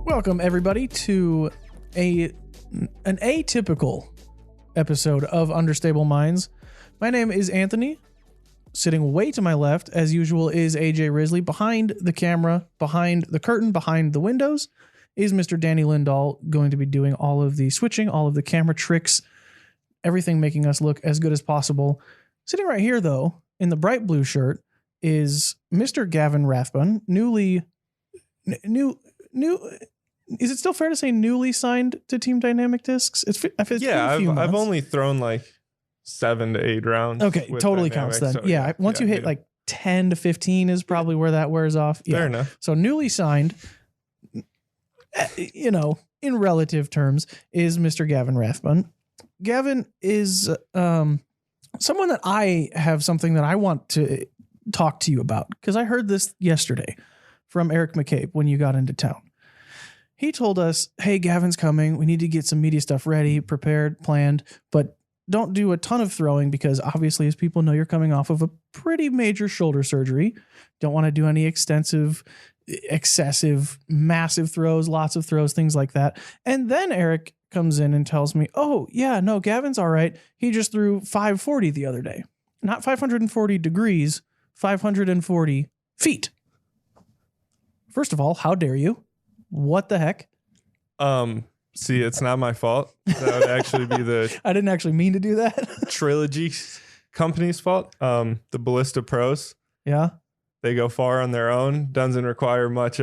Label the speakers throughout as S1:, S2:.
S1: Welcome everybody to an atypical episode of Understable Minds. My name is Anthony. Sitting way to my left, as usual, is AJ Risley. Behind the camera, behind the curtain, behind the windows, is Mr. Danny Lindahl, going to be doing all of the switching, all of the camera tricks, everything making us look as good as possible. Sitting right here, though, in the bright blue shirt, is Mr. Gavin Rathbun, is it still fair to say newly signed to Team Dynamic Discs?
S2: I've only thrown like 7 to 8 rounds.
S1: Okay, totally counts then. So once you hit like 10 to 15 is probably where that wears off.
S2: Fair enough.
S1: So newly signed, in relative terms, is Mr. Gavin Rathbun. Gavin is someone that I have something that I want to talk to you about, because I heard this yesterday from Eric McCabe when you got into town. He told us, hey, Gavin's coming. We need to get some media stuff ready, prepared, planned, but don't do a ton of throwing because obviously, as people know, you're coming off of a pretty major shoulder surgery. Don't want to do any extensive, excessive, massive throws, lots of throws, things like that. And then Eric comes in and tells me, oh, yeah, no, Gavin's all right. He just threw 540 the other day. Not 540 degrees, 540 feet. First of all, how dare you? What the heck?
S2: See, it's not my fault. That would actually be the
S1: I didn't actually mean to do that.
S2: Trilogy company's fault. The Ballista Pros.
S1: Yeah.
S2: They go far on their own. Doesn't require much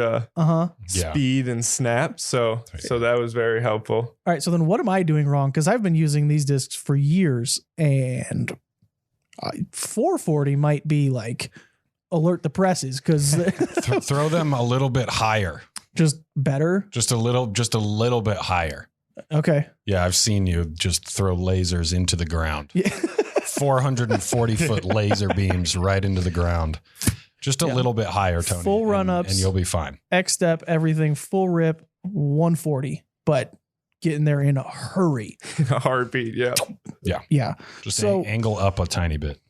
S2: speed and snap. So that was very helpful.
S1: All right. So then what am I doing wrong? Because I've been using these discs for years, and 440 might be like alert the presses, because
S3: throw them a little bit higher.
S1: Just better?
S3: Just a little bit higher. Okay. Yeah, I've seen you just throw lasers into the ground. Yeah. 440 foot laser beams right into the ground. Just a little bit higher, Tony.
S1: Full run-ups.
S3: And you'll be fine.
S1: X-step, everything, full rip, 140. But getting there in a hurry.
S2: In a heartbeat, yeah.
S3: Yeah.
S1: Yeah.
S3: Just angle up a tiny bit.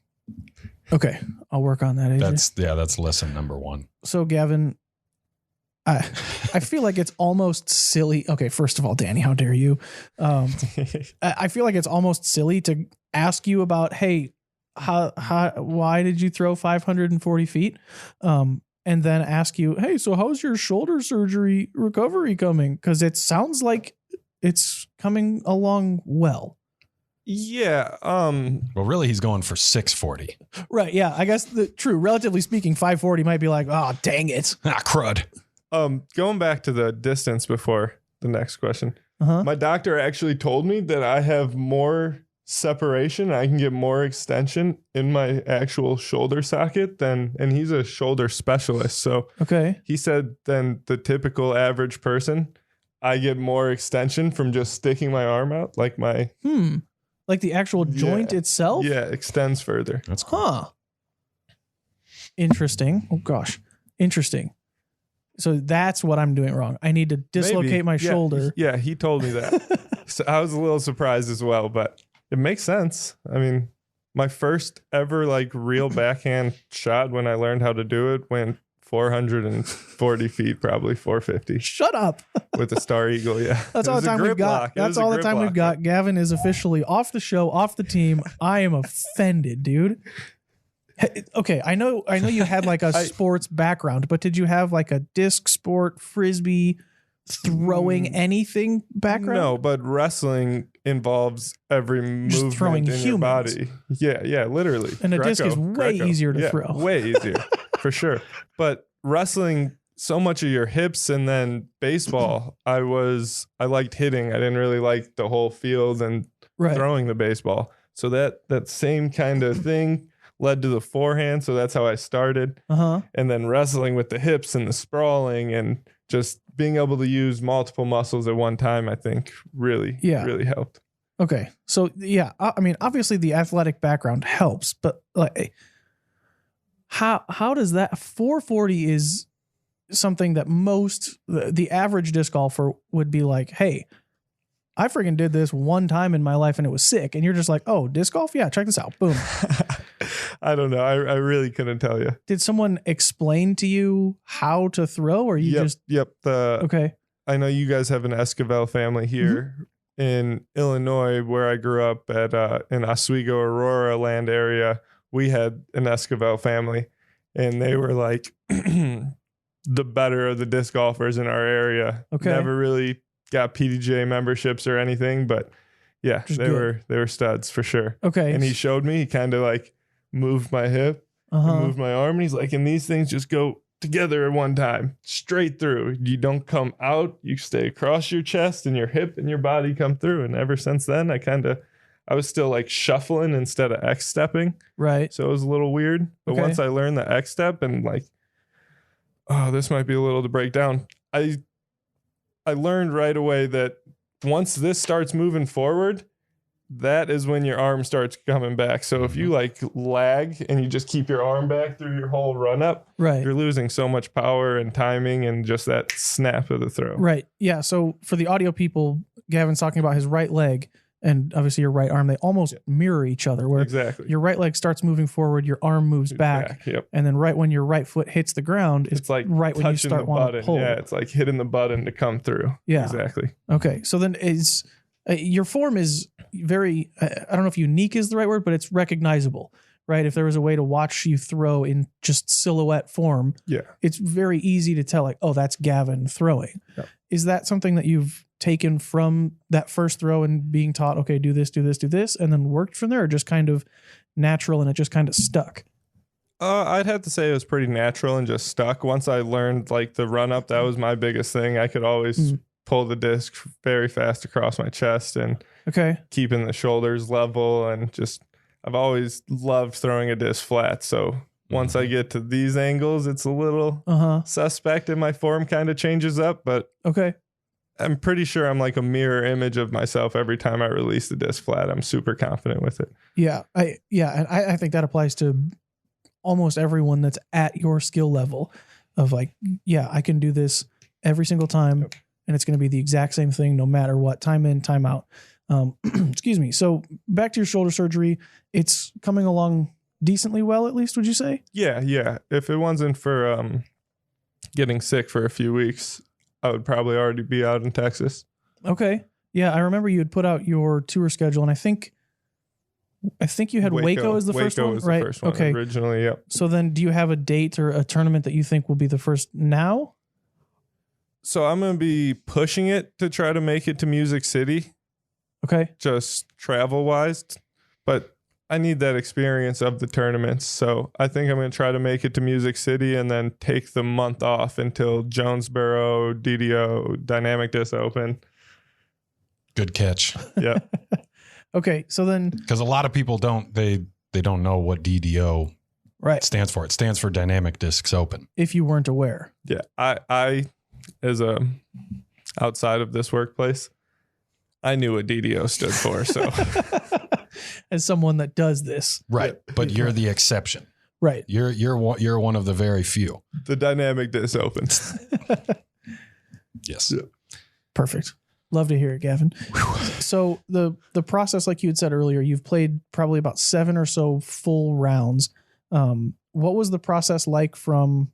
S1: Okay. I'll work on that, AJ.
S3: That's lesson number 1.
S1: So, Gavin, I feel like it's almost silly. Okay, first of all, Danny, how dare you? I feel like it's almost silly to ask you about, hey, why did you throw 540 feet? And then ask you, hey, so how's your shoulder surgery recovery coming? Because it sounds like it's coming along well.
S2: Yeah.
S3: Well, really, he's going for 640.
S1: Right. Yeah. I guess relatively speaking, 540 might be like, oh, dang it.
S3: Crud.
S2: Going back to the distance before the next question. My doctor actually told me that I have more separation. I can get more extension in my actual shoulder socket and he's a shoulder specialist. So he said than the typical average person, I get more extension from just sticking my arm out, like my
S1: like the actual joint itself?
S2: Yeah, extends further.
S3: That's cool.
S1: Interesting. Oh gosh. Interesting. So that's what I'm doing wrong. I need to dislocate my shoulder.
S2: Yeah, he told me that. So I was a little surprised as well, but it makes sense. I mean, my first ever real backhand shot when I learned how to do it went 440 feet, probably 450.
S1: Shut up.
S2: With a Star Eagle, yeah.
S1: That's all the time we've got. That's all the time we've got. Gavin is officially off the show, off the team. I am offended, dude. Okay, I know you had a sports background, but did you have a disc sport, frisbee, throwing anything background?
S2: No, but wrestling involves every movement
S1: throwing
S2: in your body. Yeah, literally.
S1: And a disc is way easier to throw.
S2: Way easier, for sure. But wrestling, so much of your hips, and then baseball, I liked hitting. I didn't really like the whole field and throwing the baseball. So that same kind of thing led to the forehand. So that's how I started. And then wrestling with the hips and the sprawling and just being able to use multiple muscles at one time, I think really helped.
S1: Okay. So yeah, I mean, obviously the athletic background helps, but how does that 440 is something that the average disc golfer would be like, hey, I freaking did this one time in my life and it was sick. And you're just like, oh, disc golf? Yeah, check this out. Boom.
S2: I don't know. I really couldn't tell you.
S1: Did someone explain to you how to throw, or you just...
S2: Yep.
S1: Okay.
S2: I know you guys have an Esquivel family here in Illinois, where I grew up at in Oswego, Aurora land area. We had an Esquivel family, and they were like the better of the disc golfers in our area.
S1: Okay.
S2: Never really got PDGA memberships or anything, but yeah, they were studs for sure.
S1: Okay.
S2: And he showed me, he kind of like moved my hip, moved my arm, and he's like, and these things just go together at one time, straight through. You don't come out, you stay across your chest, and your hip and your body come through. And ever since then, I was still like shuffling instead of X stepping.
S1: Right.
S2: So it was a little weird. But once I learned the X step and like, oh, this might be a little to break down. I learned right away that once this starts moving forward, that is when your arm starts coming back. So if you like lag and you just keep your arm back through your whole run up, you're losing so much power and timing and just that snap of the throw.
S1: Right. Yeah. So for the audio people, Gavin's talking about his right leg and obviously your right arm. They almost mirror each other, where your right leg starts moving forward, your arm moves back. And then right when your right foot hits the ground, it's like right when you start wanting to pull.
S2: Yeah, it's like hitting the button to come through.
S1: Yeah.
S2: Exactly.
S1: Okay. So then your form is very, I don't know if unique is the right word, but it's recognizable, right? If there was a way to watch you throw in just silhouette form, it's very easy to tell, like, oh, that's Gavin throwing. Is that something that you've taken from that first throw and being taught, okay, do this, and then worked from there, or just kind of natural and it just kind of stuck?
S2: I'd have to say it was pretty natural and just stuck. Once I learned like the run up, that was my biggest thing. I could always pull the disc very fast across my chest and keeping the shoulders level, and just I've always loved throwing a disc flat. So once I get to these angles, it's a little suspect and my form kind of changes up, but I'm pretty sure I'm like a mirror image of myself every time I release the disc flat. I'm super confident with it.
S1: Yeah. And I think that applies to almost everyone that's at your skill level of like, yeah, I can do this every single time. And it's going to be the exact same thing no matter what, time in, time out. Excuse me. So back to your shoulder surgery, it's coming along decently well, at least, would you say?
S2: Yeah. If it wasn't for getting sick for a few weeks, I would probably already be out in Texas. Okay.
S1: Yeah, I remember you had put out your tour schedule, and I think you had Waco as the first one,
S2: was
S1: right?
S2: The first one originally, yep.
S1: So then do you have a date or a tournament that you think will be the first now?
S2: So I'm going to be pushing it to try to make it to Music City.
S1: Okay.
S2: Just travel-wise. But I need that experience of the tournaments. So I think I'm going to try to make it to Music City and then take the month off until Jonesboro, DDO, Dynamic Disc Open.
S3: Good catch.
S2: Yeah.
S1: Okay. So then,
S3: because a lot of people don't know what DDO stands for. It stands for Dynamic Discs Open.
S1: If you weren't aware.
S2: Yeah. I as a outside of this workplace, I knew what DDO stood for. So
S1: as someone that does this.
S3: Right. But you're the exception.
S1: Right.
S3: You're one of the very few.
S2: The Dynamic Disc Open.
S3: Yes.
S2: Yeah.
S1: Perfect. Love to hear it, Gavin. So the process, like you had said earlier, you've played probably about 7 or so full rounds. What was the process like from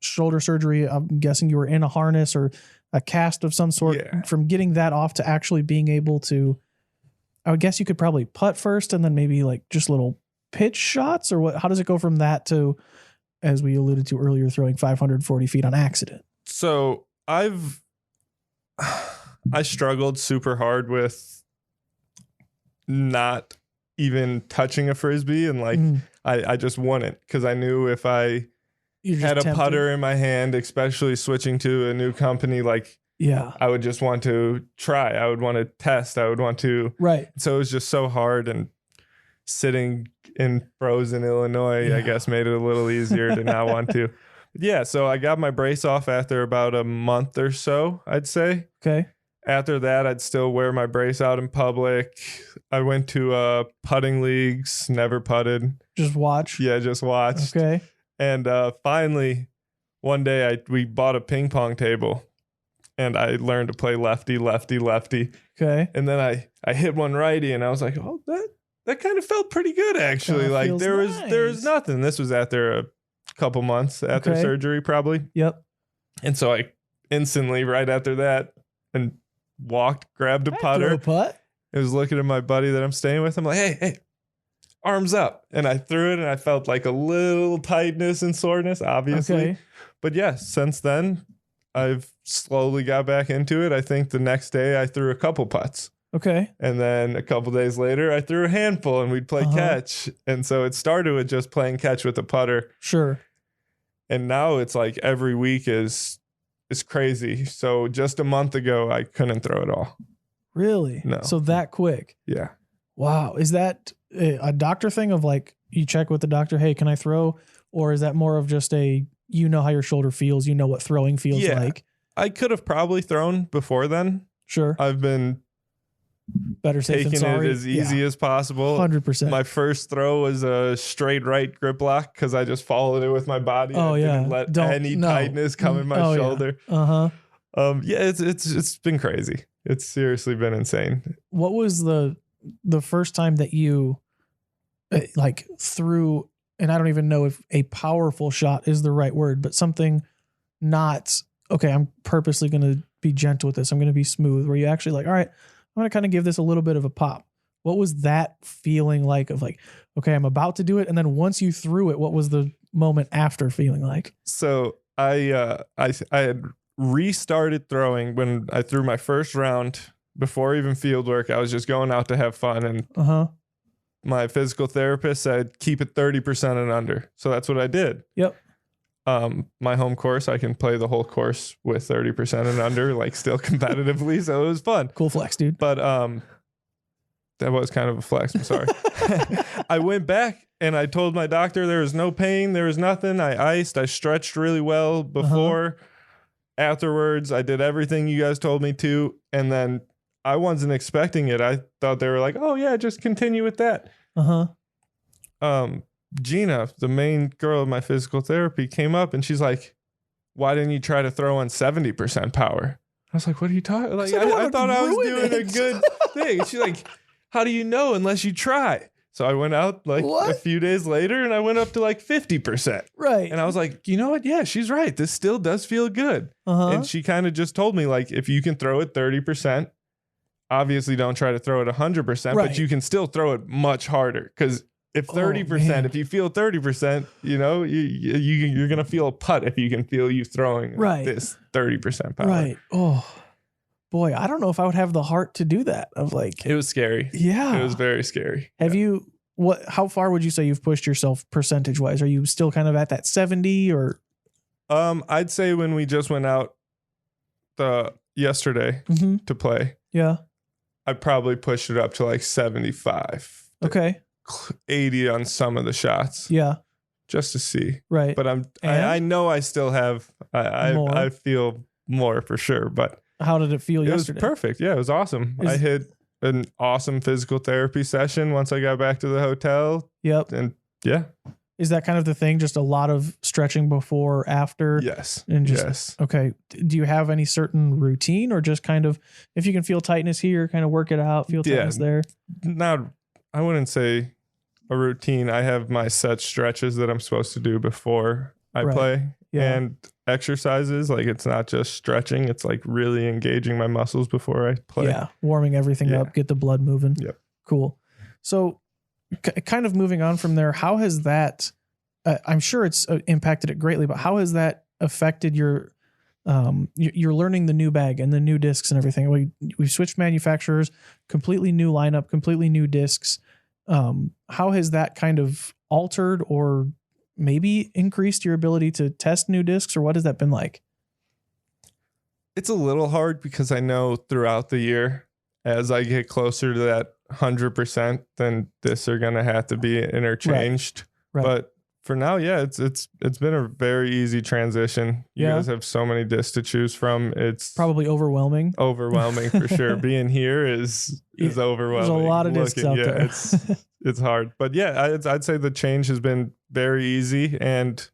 S1: shoulder surgery? I'm guessing you were in a harness or a cast of some sort. From getting that off to actually being able to, I would guess you could probably putt first and then maybe like just little pitch shots, or what? How does it go from that to, as we alluded to earlier, throwing 540 feet on accident?
S2: So I struggled super hard with not even touching a Frisbee, and like I just wouldn't, because I knew if I had a putter in my hand, especially switching to a new company, like I would just want to try. I would want to test. I would want to. Right. So it was just so hard, and sitting in frozen Illinois, I guess, made it a little easier to not want to. Yeah. So I got my brace off after about a month or so, I'd say. Okay. After that, I'd still wear my brace out in public. I went to putting leagues, never putted.
S1: Just watch?
S2: Yeah, just watched. Okay. And finally, one day we bought a ping pong table, and I learned to play lefty, lefty, lefty. Okay. And then I hit one righty, and I was like, oh, that kind of felt pretty good, actually. Like there was nothing. This was after a couple months after surgery, probably. Yep. And so I instantly right after that and grabbed a putter.
S1: Throw a putt.
S2: I was looking at my buddy that I'm staying with. I'm like, hey, arms up. And I threw it and I felt like a little tightness and soreness, obviously.
S1: Okay.
S2: But yeah, since then, I've slowly got back into it. I think the next day I threw a couple putts.
S1: Okay.
S2: And then a couple days later, I threw a handful and we'd play catch. And so it started with just playing catch with a putter.
S1: Sure.
S2: And now it's like every week is crazy. So just a month ago, I couldn't throw at all.
S1: Really?
S2: No.
S1: So that quick?
S2: Yeah.
S1: Wow. Is that a doctor thing of like you check with the doctor, hey, can I throw? Or is that more of just you know how your shoulder feels, you know what throwing feels like?
S2: I could have probably thrown before then.
S1: Sure.
S2: I've been
S1: better safe than sorry.
S2: Taking it as easy as possible.
S1: 100%.
S2: My first throw was a straight right grip lock because I just followed it with my body.
S1: Oh, yeah.
S2: Didn't let any tightness come in my shoulder.
S1: Yeah.
S2: It's been crazy. It's seriously been insane.
S1: What was the first time that you like threw, and I don't even know if a powerful shot is the right word, but something not, okay, I'm purposely going to be gentle with this. I'm going to be smooth, where you actually like, all right, I'm going to kind of give this a little bit of a pop. What was that feeling like of like, okay, I'm about to do it. And then once you threw it, what was the moment after feeling like?
S2: So I had restarted throwing when I threw my first round before even field work. I was just going out to have fun. And my physical therapist said, keep it 30% and under. So that's what I did.
S1: Yep.
S2: My home course, I can play the whole course with 30% and under, like still competitively. So it was fun.
S1: Cool flex, dude.
S2: But that was kind of a flex. I'm sorry. I went back and I told my doctor there was no pain. There was nothing. I iced. I stretched really well before. Afterwards, I did everything you guys told me to. And then I wasn't expecting it. I thought they were like, oh, yeah, just continue with that. Gina, the main girl of my physical therapy, came up and she's like, why didn't you try to throw on 70% power? I was like, what are you talking? Like, I thought I was doing a good thing. She's like, how do you know unless you try? So I went out like a few days later and I went up to like 50%.
S1: Right.
S2: And I was like, you know what? Yeah, she's right. This still does feel good. And she kind of just told me, like, if you can throw it 30%, obviously don't try to throw it 100%, but you can still throw it much harder. Because if 30%, if you feel 30%, you know, you're going to feel a putt if you can feel you throwing this 30% power.
S1: Right. Oh, boy, I don't know if I would have the heart to do that. Of like,
S2: it was scary.
S1: Yeah.
S2: It was very scary.
S1: Have you, how far would you say you've pushed yourself percentage wise? Are you still kind of at that 70 or?
S2: I'd say when we just went out yesterday to play.
S1: Yeah.
S2: I probably pushed it up to like 75.
S1: Okay.
S2: 80 on some of the shots.
S1: Yeah.
S2: Just to see.
S1: Right.
S2: But I know I still have, I feel more for sure, but.
S1: How did it feel yesterday?
S2: It was perfect. Yeah, it was awesome. I hit an awesome physical therapy session once I got back to the hotel.
S1: Yep.
S2: And yeah.
S1: Is that kind of the thing? Just a lot of stretching before, after?
S2: Yes.
S1: And just, okay. Do you have any certain routine or just kind of, if you can feel tightness here, kind of work it out, feel tightness there?
S2: I wouldn't say a routine. I have my set stretches that I'm supposed to do before I play. Yeah. And exercises, like it's not just stretching, it's like really engaging my muscles before I play.
S1: Yeah, warming everything up, get the blood moving.
S2: Yep.
S1: Cool. So kind of moving on from there, how has that, I'm sure it's impacted it greatly, but how has that affected your, you're learning the new bag and the new discs and everything. We've switched manufacturers, completely new lineup, completely new discs. How has that kind of altered or maybe increased your ability to test new discs, or what has that been like?
S2: It's a little hard because I know throughout the year, as I get closer to that 100%, then discs are going to have to be interchanged. Right. But for now, yeah, it's been a very easy transition. You guys have so many discs to choose from. It's
S1: probably overwhelming.
S2: Overwhelming for sure. Being here is overwhelming.
S1: There's a lot of discs out there.
S2: It's hard. But yeah, I'd say the change has been very easy, and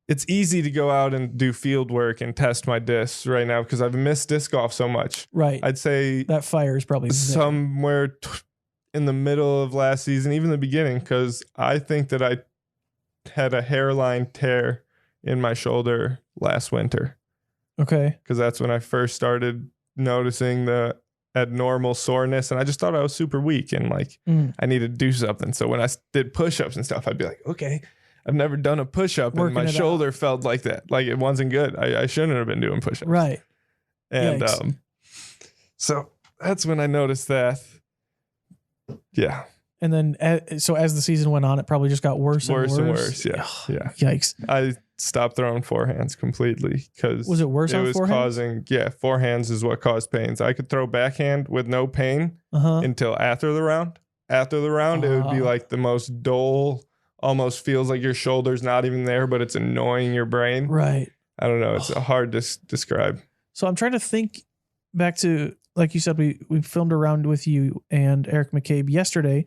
S2: it's easy to go out and do field work and test my discs right now because I've missed disc golf so much.
S1: Right.
S2: I'd say
S1: that fire is probably
S2: somewhere in the middle of last season, even the beginning, because I think that I had a hairline tear in my shoulder last winter.
S1: Okay.
S2: Because that's when I first started noticing the abnormal soreness, and I just thought I was super weak and like I needed to do something. So when I did push-ups and stuff, I'd be like, okay, I've never done a push-up and my shoulder felt like that. Like it wasn't good. I shouldn't have been doing push-ups.
S1: Right.
S2: And so that's when I noticed that. Yeah.
S1: And then, so as the season went on, it probably just got worse and worse.
S2: Yeah. Yeah.
S1: Yikes.
S2: I stopped throwing forehands completely because
S1: was it worse? It was
S2: causing, forehands is what caused pains. I could throw backhand with no pain until after the round. After the round, it would be like the most dull, almost feels like your shoulder's not even there, but it's annoying your brain.
S1: Right.
S2: I don't know. It's hard to describe.
S1: So I'm trying to think back to, like you said, we filmed around with you and Eric McCabe yesterday.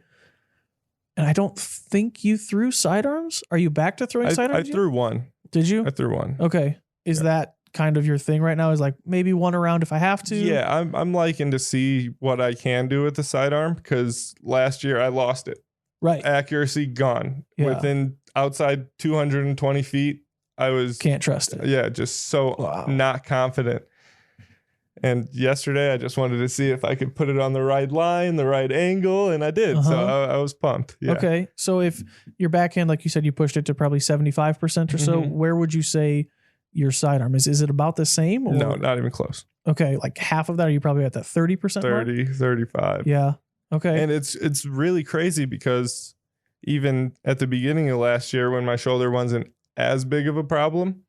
S1: And I don't think you threw sidearms. Are you back to throwing sidearms?
S2: I threw one.
S1: Did you?
S2: I threw one.
S1: Okay. Is that kind of your thing right now? Is like maybe one around if I have to?
S2: Yeah, I'm liking to see what I can do with the sidearm because last year I lost it.
S1: Right.
S2: Accuracy gone. Yeah. Within outside 220 feet, I was...
S1: Can't trust it.
S2: Yeah, just so not confident. And yesterday, I just wanted to see if I could put it on the right line, the right angle, and I did. So I was pumped. Yeah.
S1: Okay. So if your backhand, like you said, you pushed it to probably 75% or so, where would you say your sidearm is? Is it about the same? Or?
S2: No, not even close.
S1: Okay. Like half of that, are you probably at that 30%
S2: 30, mark? 35.
S1: Yeah. Okay.
S2: And it's really crazy because even at the beginning of last year when my shoulder wasn't as big of a problem,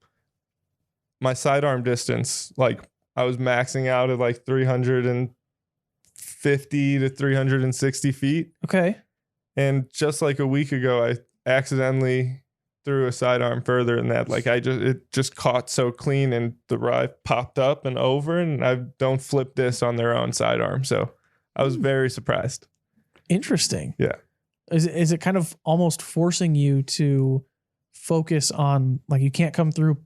S2: my sidearm distance, like I was maxing out at like 350 to 360 feet.
S1: Okay.
S2: And just like a week ago, I accidentally threw a sidearm further than that. Like it just caught so clean and the ride popped up and over, and I don't flip this on their own sidearm. So I was very surprised.
S1: Interesting.
S2: Yeah.
S1: Is it kind of almost forcing you to focus on, like, you can't come through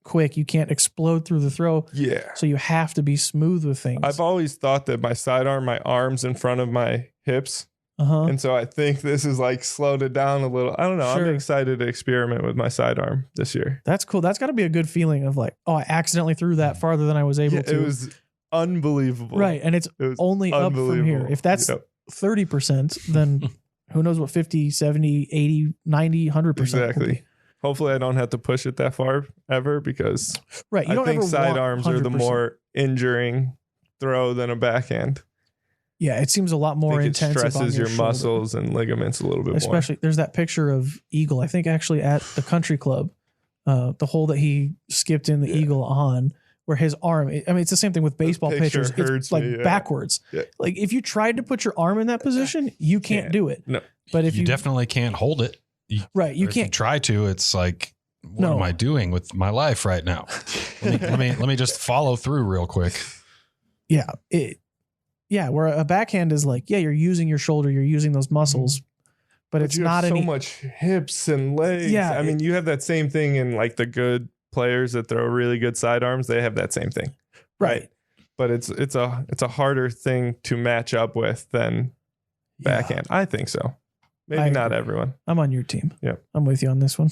S1: quick, you can't explode through the throw.
S2: Yeah.
S1: So you have to be smooth with things.
S2: I've always thought that my sidearm, my arms in front of my hips. And so I think this is like slowed it down a little. I don't know. Sure. I'm excited to experiment with my sidearm this year.
S1: That's cool. That's got to be a good feeling of like, oh, I accidentally threw that farther than I was able to.
S2: It was unbelievable.
S1: Right. And it's only up from here. If that's 30%, then who knows what 50, 70, 80, 90, 100%.
S2: Exactly. Hopefully I don't have to push it that far ever because
S1: you don't
S2: I think sidearms are the more injuring throw than a backhand.
S1: Yeah, it seems a lot more intense.
S2: It stresses your muscles and ligaments a little bit more.
S1: Especially, there's that picture of Eagle, I think actually at the country club, the hole that he skipped in the Eagle on, where his arm, I mean, it's the same thing with baseball pitchers. It's like backwards. Yeah. Like if you tried to put your arm in that position, you can't do it.
S2: No.
S1: But if
S3: you definitely can't hold it.
S1: You can't.
S3: If you try to, it's like, what am I doing with my life right now? let me just follow through real quick.
S1: Yeah. Where a backhand is like, you're using your shoulder, you're using those muscles, but it's not
S2: so much hips and legs.
S1: Yeah.
S2: I mean, you have that same thing in like the good players that throw really good sidearms. They have that same thing.
S1: Right.
S2: But it's a harder thing to match up with than backhand. I think so. Maybe not everyone.
S1: I'm on your team.
S2: Yeah.
S1: I'm with you on this one.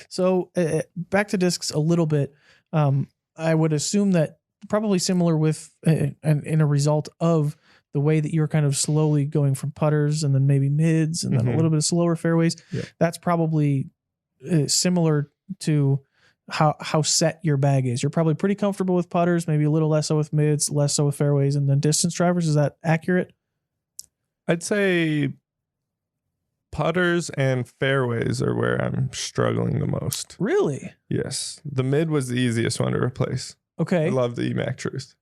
S1: So back to discs a little bit. I would assume that probably similar with in a result of the way that you're kind of slowly going from putters and then maybe mids and then a little bit of slower fairways. Yeah. That's probably similar to how set your bag is. You're probably pretty comfortable with putters, maybe a little less so with mids, less so with fairways, and then distance drivers. Is that accurate?
S2: I'd say putters and fairways are where I'm struggling the most.
S1: Really?
S2: Yes. The mid was the easiest one to replace.
S1: Okay.
S2: I love the EMAC Truth.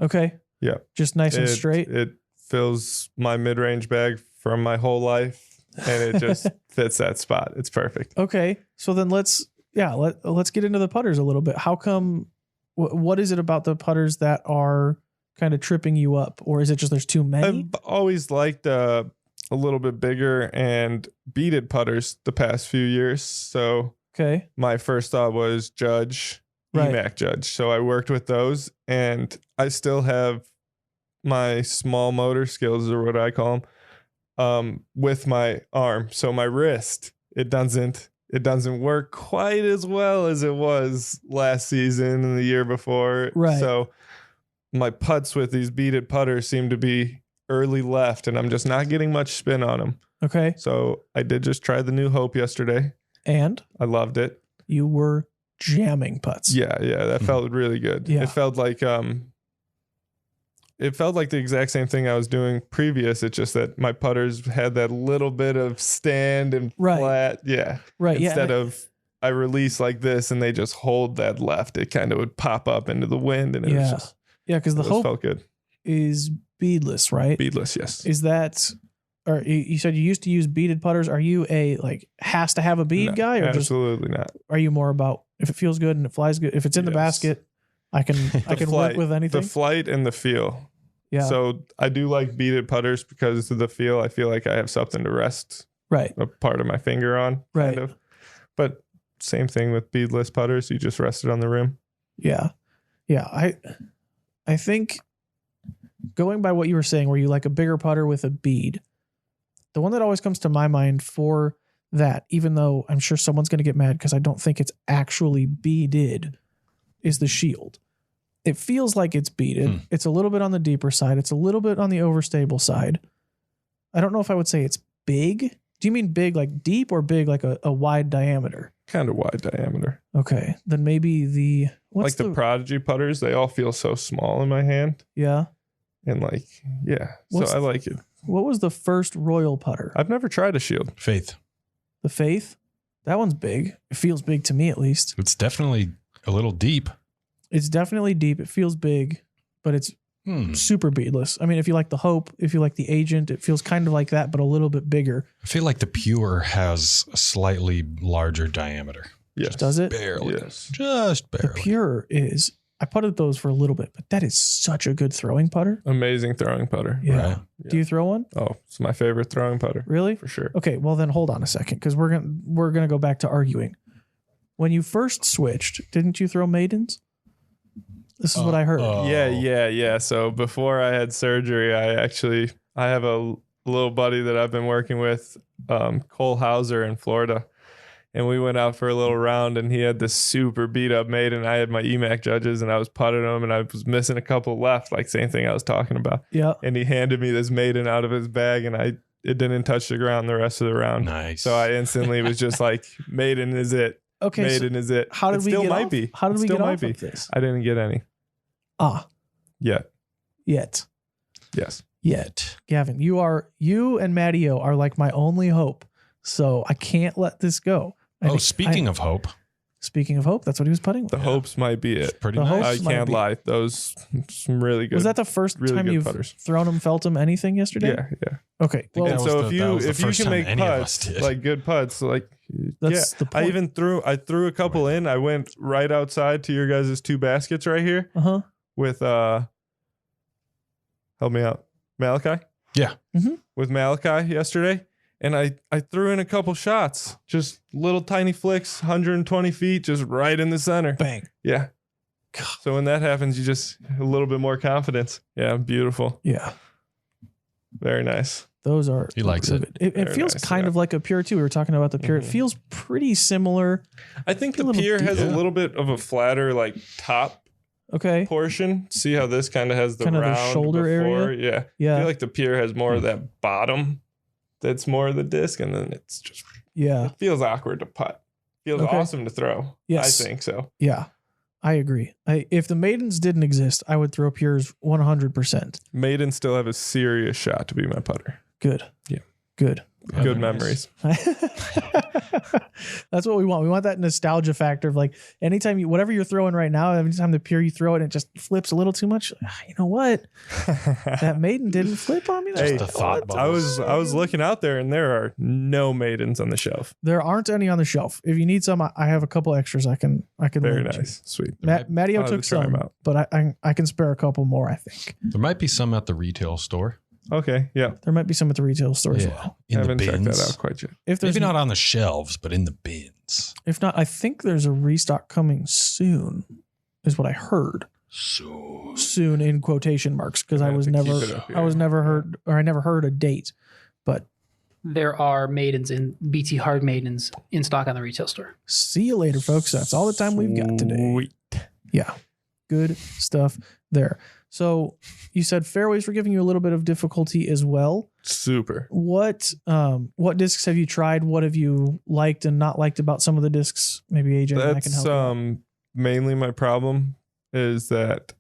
S1: Okay.
S2: Yeah.
S1: Just nice and straight.
S2: It fills my mid-range bag from my whole life, and it just fits that spot. It's perfect.
S1: Okay. So then let's get into the putters a little bit. How come, what is it about the putters that are kind of tripping you up? Or is it just there's too many?
S2: I've always liked a little bit bigger and beaded putters the past few years. So my first thought was Judge. EMAC Judge. So I worked with those, and I still have my small motor skills, or what I call them, with my arm. So my wrist, it doesn't it doesn't work quite as well as it was last season and the year before.
S1: Right.
S2: So my putts with these beaded putters seem to be early left, and I'm just not getting much spin on them.
S1: Okay.
S2: So I did just try the new Hope yesterday.
S1: And?
S2: I loved it.
S1: You were jamming putts.
S2: Yeah. That felt really good.
S1: Yeah.
S2: It felt like the exact same thing I was doing previous. It's just that my putters had that little bit of stand and flat. Yeah.
S1: Right.
S2: Instead of I release like this and they just hold that left, it kind of would pop up into the wind, and it was just
S1: because the Hope
S2: felt good.
S1: Is beadless, right?
S2: Beadless, yes.
S1: Is that? Or you said you used to use beaded putters. Are you has to have a bead guy, or
S2: absolutely not?
S1: Are you more about if it feels good and it flies good? If it's in the basket, I can work with anything.
S2: The flight and the feel.
S1: Yeah.
S2: So I do like beaded putters because of the feel. I feel like I have something to rest a part of my finger on.
S1: Right.
S2: Kind of. But same thing with beadless putters. You just rest it on the rim.
S1: Yeah. Yeah. I think going by what you were saying, where you like a bigger putter with a bead, the one that always comes to my mind for that, even though I'm sure someone's going to get mad because I don't think it's actually beaded, is the Shield. It feels like it's beaded. It's a little bit on the deeper side. It's a little bit on the overstable side. I don't know if I would say it's big. Do you mean big like deep, or big like a wide diameter?
S2: Kind of wide diameter.
S1: Okay. Then maybe the
S2: Prodigy putters, they all feel so small in my hand.
S1: Yeah.
S2: And so I like it.
S1: What was the first Royal putter?
S2: I've never tried a Shield.
S3: Faith.
S1: The Faith? That one's big. It feels big to me, at least.
S3: It's definitely a little deep.
S1: It's definitely deep. It feels big, but it's super beadless. I mean, if you like the Hope, if you like the Agent, it feels kind of like that, but a little bit bigger.
S3: I feel like the Pure has a slightly larger diameter.
S2: Yes.
S1: Does it?
S3: Barely.
S2: Yes.
S3: Just barely.
S1: The Pure is, I putted those for a little bit, but that is such a good throwing putter.
S2: Amazing throwing putter.
S1: Yeah.
S3: Right.
S1: Do you throw one?
S2: Oh, it's my favorite throwing putter.
S1: Really?
S2: For sure.
S1: Okay, well then hold on a second, because we're gonna go back to arguing. When you first switched, didn't you throw maidens? This is what I heard.
S2: Yeah. So before I had surgery, I have a little buddy that I've been working with, Cole Hauser in Florida. And we went out for a little round, and he had this super beat up maiden. I had my EMAC judges, and I was putting them, and I was missing a couple left, like same thing I was talking about.
S1: Yeah.
S2: And he handed me this maiden out of his bag, and it didn't touch the ground the rest of the round.
S3: Nice.
S2: So I instantly was just like, maiden is it.
S1: Okay.
S2: Maiden is it.
S1: How did we
S2: still
S1: get
S2: might
S1: off?
S2: be.
S1: How did we
S2: still
S1: get
S2: might
S1: off
S2: be.
S1: of this?
S2: I didn't get any.
S1: Yet.
S2: Yes.
S1: Gavin, you and Matty O are like my only hope. So I can't let this go.
S3: Speaking of hope.
S1: Speaking of hope, that's what he was putting with.
S2: The Hopes might be it.
S3: Pretty
S1: The
S3: nice.
S1: Hopes
S2: I
S1: might
S2: can't
S1: be.
S2: lie. Those some really good.
S1: Was that the first
S2: really
S1: time
S2: good
S1: you've
S2: putters.
S1: thrown them, felt them, anything yesterday?
S2: Yeah.
S1: Okay.
S3: Well,
S2: And
S3: that
S2: so
S3: was the
S2: if you
S3: first
S2: can
S3: time
S2: make
S3: any of us
S2: putts,
S3: did.
S2: like good putts, like
S1: That's the point.
S2: I even threw a couple in. I went right outside to your guys' two baskets right here with help me out, Malachi.
S3: Yeah.
S1: Mm-hmm.
S2: With Malachi yesterday. And I threw in a couple shots, just little tiny flicks, 120 feet, just right in the center.
S1: Bang.
S2: Yeah. So when that happens, you just a little bit more confidence. Yeah, beautiful.
S1: Yeah.
S2: Very nice.
S1: Those are.
S3: He likes it.
S1: It
S2: Very
S1: feels
S2: nice,
S1: kind of like a Pure too. We were talking about the Pure. It feels pretty similar.
S2: I think
S1: A
S2: the
S1: little
S2: Pier has a
S3: deep.
S2: little bit of a flatter like top
S1: Okay.
S2: portion. See how this kind of has the
S1: Kind of the
S2: round
S1: shoulder
S2: before?
S1: area?
S2: Yeah. I
S1: Yeah.
S2: feel like the Pier has more of that bottom that's more of the disc, and then it's just
S1: Yeah.
S2: it feels awkward to putt. Feels
S1: Okay.
S2: awesome to throw.
S1: Yes.
S2: I think so.
S1: Yeah. I agree. If the maidens didn't exist, I would throw Pures 100%.
S2: Maidens still have a serious shot to be my putter.
S1: Good.
S2: Yeah.
S1: Good.
S2: Good memories.
S1: That's what we want. We want that nostalgia factor of like anytime whatever you're throwing right now, every time the Pure you throw it and it just flips a little too much. You know what? That maiden didn't flip on me.
S3: Just
S2: Hey,
S3: a thought
S2: I
S3: bubble.
S2: was looking out there, and there are no maidens on the shelf.
S1: There aren't any on the shelf. If you need some, I have a couple extras. I can.
S2: Very
S1: lend you.
S2: nice, sweet.
S1: Mattio
S2: I'll have
S1: took
S2: to try 'em
S1: some,
S2: out.
S1: but I can spare a couple more. I think
S3: There might be some at the retail store.
S2: Okay, yeah.
S1: there might be some at the retail store as well.
S3: In the
S2: Haven't checked
S3: bins.
S2: that out quite yet.
S1: If there's
S3: Maybe not on the shelves, but in the bins.
S1: if not, I think there's a restock coming soon. Is what I heard.
S3: So
S1: Soon in quotation marks because
S2: We're
S1: I
S2: gonna
S1: was
S2: have to
S1: never
S2: keep it up
S1: I was
S2: here.
S1: never heard or I never heard a date, but
S4: there are maidens in BT hard maidens in stock on the retail store.
S1: See you later, folks. That's all the time we've got today.
S2: Sweet.
S1: Yeah. Good stuff there. So you said fairways were giving you a little bit of difficulty as well.
S2: Super.
S1: What discs have you tried? What have you liked and not liked about some of the discs? Maybe AJ and I can help you.
S2: Mainly my problem is that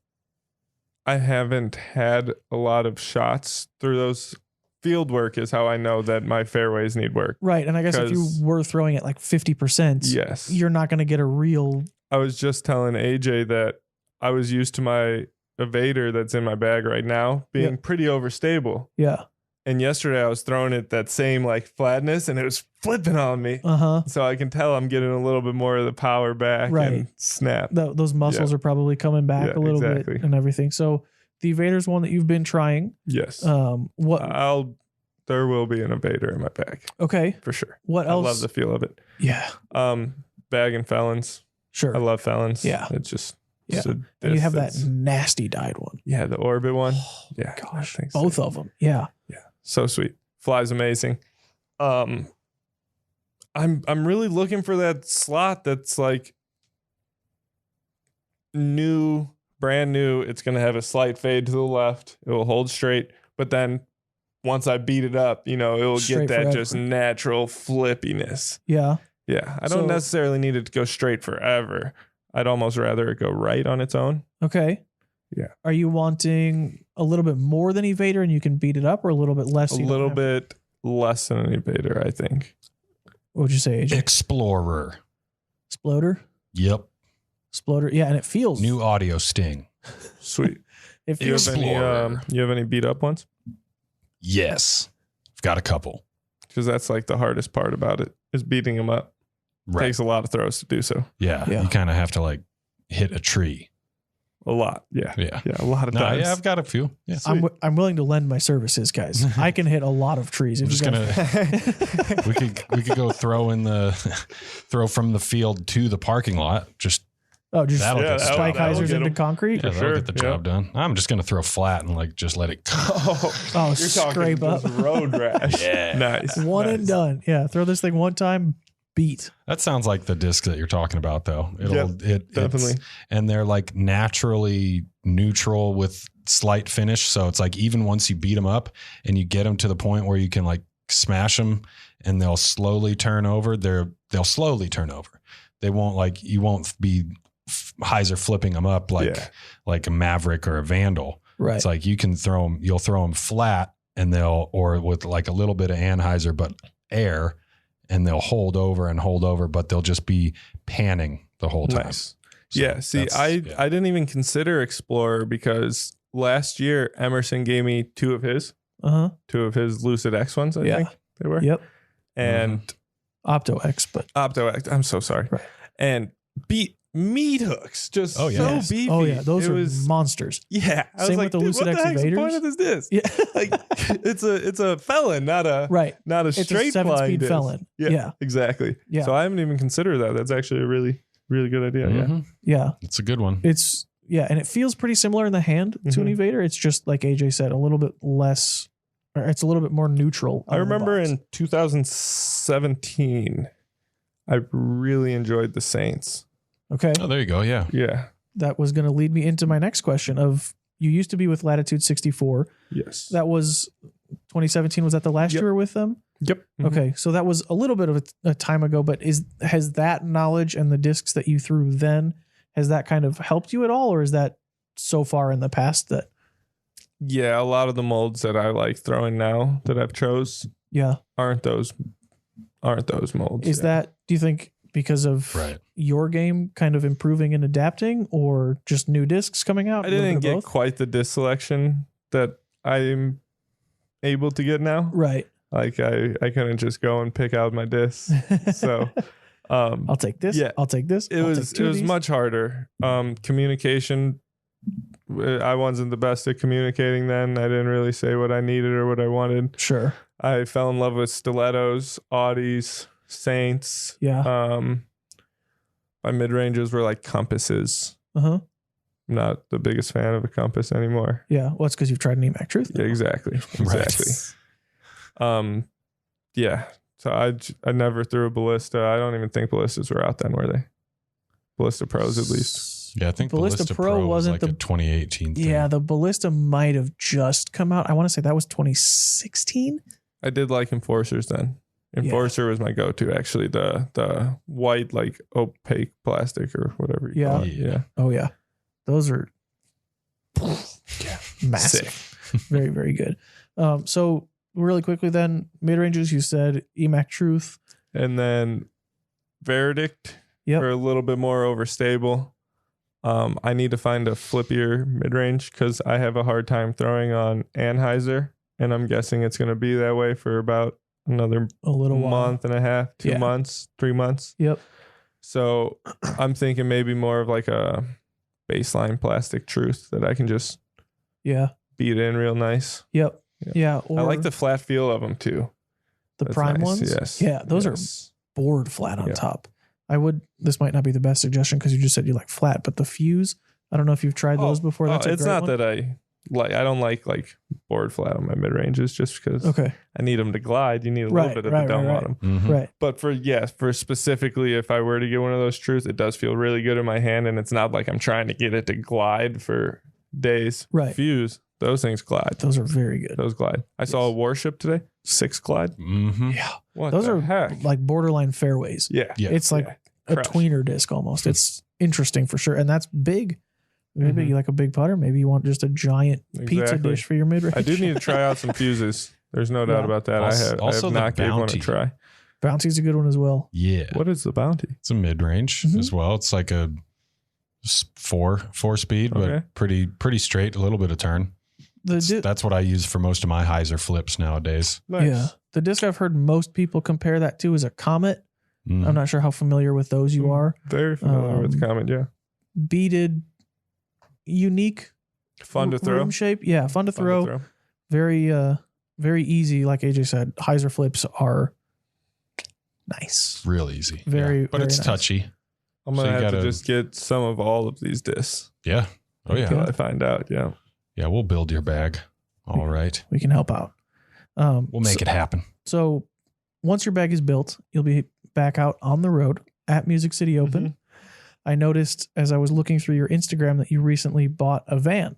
S2: I haven't had a lot of shots through those. Field work is how I know that my fairways need work.
S1: Right. And I guess if you were throwing it like 50%,
S2: yes,
S1: you're not going to get a real.
S2: I was just telling AJ that I was used to my evader that's in my bag right now being pretty overstable.
S1: Yeah.
S2: And yesterday I was throwing it that same like flatness and it was flipping on me. So I can tell I'm getting a little bit more of the power back and snap.
S1: Those muscles are probably coming back a little bit and everything. So the evader's one that you've been trying.
S2: Yes.
S1: What?
S2: There will be an evader in my bag.
S1: Okay.
S2: For sure.
S1: What else?
S2: I love the feel of it.
S1: Yeah.
S2: Bag and felons.
S1: Sure.
S2: I love felons.
S1: Yeah.
S2: It's just.
S1: And you have that nasty dyed one.
S2: Yeah, the Orbit one. Yeah,
S1: gosh, both of them. Yeah,
S2: so sweet. Flies amazing. I'm really looking for that slot that's like new, brand new. It's gonna have a slight fade to the left. It will hold straight, but then once I beat it up, it will get that just natural flippiness.
S1: Yeah.
S2: I don't necessarily need it to go straight forever. I'd almost rather it go right on its own.
S1: Okay.
S2: Yeah.
S1: Are you wanting a little bit more than evader and you can beat it up, or a little bit less?
S2: A little bit less than an evader, I think.
S1: What would you say, AJ?
S3: Explorer.
S1: Exploder?
S3: Yep.
S1: Exploder. Yeah, and it feels
S3: new audio sting.
S2: Sweet.
S1: It
S2: feels you have any beat up ones?
S3: Yes. I've got a couple.
S2: Because that's like the hardest part about it is beating them up.
S3: Right.
S2: Takes a lot of throws to do so.
S3: Yeah. You kind of have to like hit a tree.
S2: A lot. Yeah. A lot of times.
S3: Yeah, I've got a few. Yeah.
S1: I'm willing to lend my services, guys. I can hit a lot of trees.
S3: I'm just gonna. we could go throw from the field to the parking lot. Just
S1: strike hyzers into concrete.
S3: Yeah, that'll get the job done. I'm just gonna throw flat and like just let it go.
S2: You're
S1: scrape
S2: talking
S1: up
S2: road rash.
S3: Yeah,
S2: nice.
S1: One and done. Yeah, throw this thing one time. Beat.
S3: That sounds like the disc that you're talking about, though.
S2: Definitely.
S3: And they're like naturally neutral with slight finish. So it's like even once you beat them up and you get them to the point where you can like smash them and they'll slowly turn over. They'll slowly turn over. They won't like you won't be hyzer flipping them up like a Maverick or a Vandal.
S1: Right.
S3: It's like you can throw them. You'll throw them flat and or with like a little bit of anhyzer but air. And they'll hold over, but they'll just be panning the whole time.
S2: Nice. So see, I didn't even consider Explorer because last year Emerson gave me two of his Lucid X ones, I think they were.
S1: Yep.
S2: And
S1: Opto X.
S2: I'm so sorry.
S1: Right.
S2: And beat meat hooks, just so beefy.
S1: Oh yeah, those are monsters.
S2: Yeah,
S1: Same with the Lucid X Evaders.
S2: The point of this disc? Yeah, like it's a felon, not a straight
S1: it's a 7-speed
S2: disc.
S1: Felon. Yeah,
S2: exactly.
S1: Yeah.
S2: So I haven't even considered that. That's actually a really, really good idea.
S3: Mm-hmm.
S1: Yeah,
S3: it's a good one.
S1: And it feels pretty similar in the hand to an Evader. It's just like AJ said, a little bit less. Or it's a little bit more neutral.
S2: I remember in 2017, I really enjoyed the Saints.
S1: Okay.
S3: Oh, there you go. Yeah.
S2: Yeah.
S1: That was going to lead me into my next question of you used to be with Latitude 64.
S2: Yes.
S1: That was 2017. Was that the last you were with them?
S2: Yep. Mm-hmm.
S1: Okay. So that was a little bit of a time ago, but has that knowledge and the discs that you threw then, has that kind of helped you at all? Or is that so far in the past that?
S2: Yeah. A lot of the molds that I like throwing now that I've chose.
S1: Yeah.
S2: Aren't those molds.
S1: Is that, do you think, because of your game kind of improving and adapting, or just new discs coming out?
S2: I didn't get quite the disc selection that I'm able to get now.
S1: Right.
S2: Like I couldn't just go and pick out my discs. So
S1: I'll take this. Yeah. I'll take this.
S2: It was much harder. Communication. I wasn't the best at communicating then. I didn't really say what I needed or what I wanted.
S1: Sure.
S2: I fell in love with stilettos, Audis, Saints.
S1: Yeah.
S2: My mid-ranges were like compasses.
S1: Uh-huh.
S2: I'm not the biggest fan of a compass anymore.
S1: Yeah. Well, it's because you've tried an EMAC Truth.
S2: Yeah, exactly. Yeah. So I never threw a Ballista. I don't even think Ballistas were out then, were they? Ballista Pros at least.
S3: Yeah, I think Ballista Pro wasn't like a 2018 thing.
S1: Yeah, the Ballista might have just come out. I want to say that was 2016.
S2: I did like Enforcers then. Enforcer was my go-to, actually. The white, like, opaque plastic or whatever you call it. Yeah.
S1: Oh, yeah. Those are massive. Very, very good. So really quickly then, mid-ranges, you said EMAC Truth.
S2: And then Verdict for a little bit more overstable. I need to find a flippier mid-range because I have a hard time throwing on Anheuser, and I'm guessing it's going to be that way for about another month and a half, 2 months, 3 months.
S1: Yep.
S2: So I'm thinking maybe more of like a baseline plastic Truth that I can just beat in real nice.
S1: Yep. Yeah.
S2: I like the flat feel of them too.
S1: The prime ones?
S2: Yes.
S1: Yeah. Those are board flat on top. This might not be the best suggestion because you just said you like flat, but the Fuse, I don't know if you've tried those before. That's
S2: it's not that I don't like board flat on my mid ranges just because I need them to glide. You need a little bit of the dome on them.
S3: Mm-hmm.
S1: Right.
S2: But for specifically, if I were to get one of those Truths, it does feel really good in my hand, and it's not like I'm trying to get it to glide for days.
S1: Right.
S2: Fuse, those things glide.
S1: Those are very good.
S2: Those glide. I saw a Warship today, 6 glide.
S3: Mm-hmm.
S1: Yeah.
S2: What
S1: those
S2: the
S1: are
S2: heck?
S1: like borderline fairways.
S2: Yeah.
S1: It's like a tweener disc almost. It's interesting for sure. And that's big. Maybe you like a big putter. Maybe you want just a giant pizza dish for your mid-range.
S2: I do need to try out some Fuses. There's no doubt about that. I have not gave one a try.
S1: Bounty's a good one as well.
S3: Yeah.
S2: What is the Bounty?
S3: It's a mid-range as well. It's like a four speed, but pretty straight, a little bit of turn. That's what I use for most of my hyzer flips nowadays.
S2: Nice.
S1: Yeah. The disc I've heard most people compare that to is a Comet.
S3: Mm.
S1: I'm not sure how familiar with those you are.
S2: Very familiar with Comet, yeah.
S1: Beaded, unique.
S2: Fun to throw.
S1: Rim shape. Yeah, fun to throw. Very very easy. Like AJ said, hyzer flips are nice.
S3: Real easy.
S1: But
S3: it's
S1: nice.
S3: touchy.
S2: I'm going to have to just get some of all of these discs.
S3: Yeah. Oh, yeah.
S2: Until I find out, yeah.
S3: Yeah, we'll build your bag. All right.
S1: We can help out.
S3: We'll make it happen.
S1: So once your bag is built, you'll be back out on the road at Music City Open. Mm-hmm. I noticed as I was looking through your Instagram that you recently bought a van.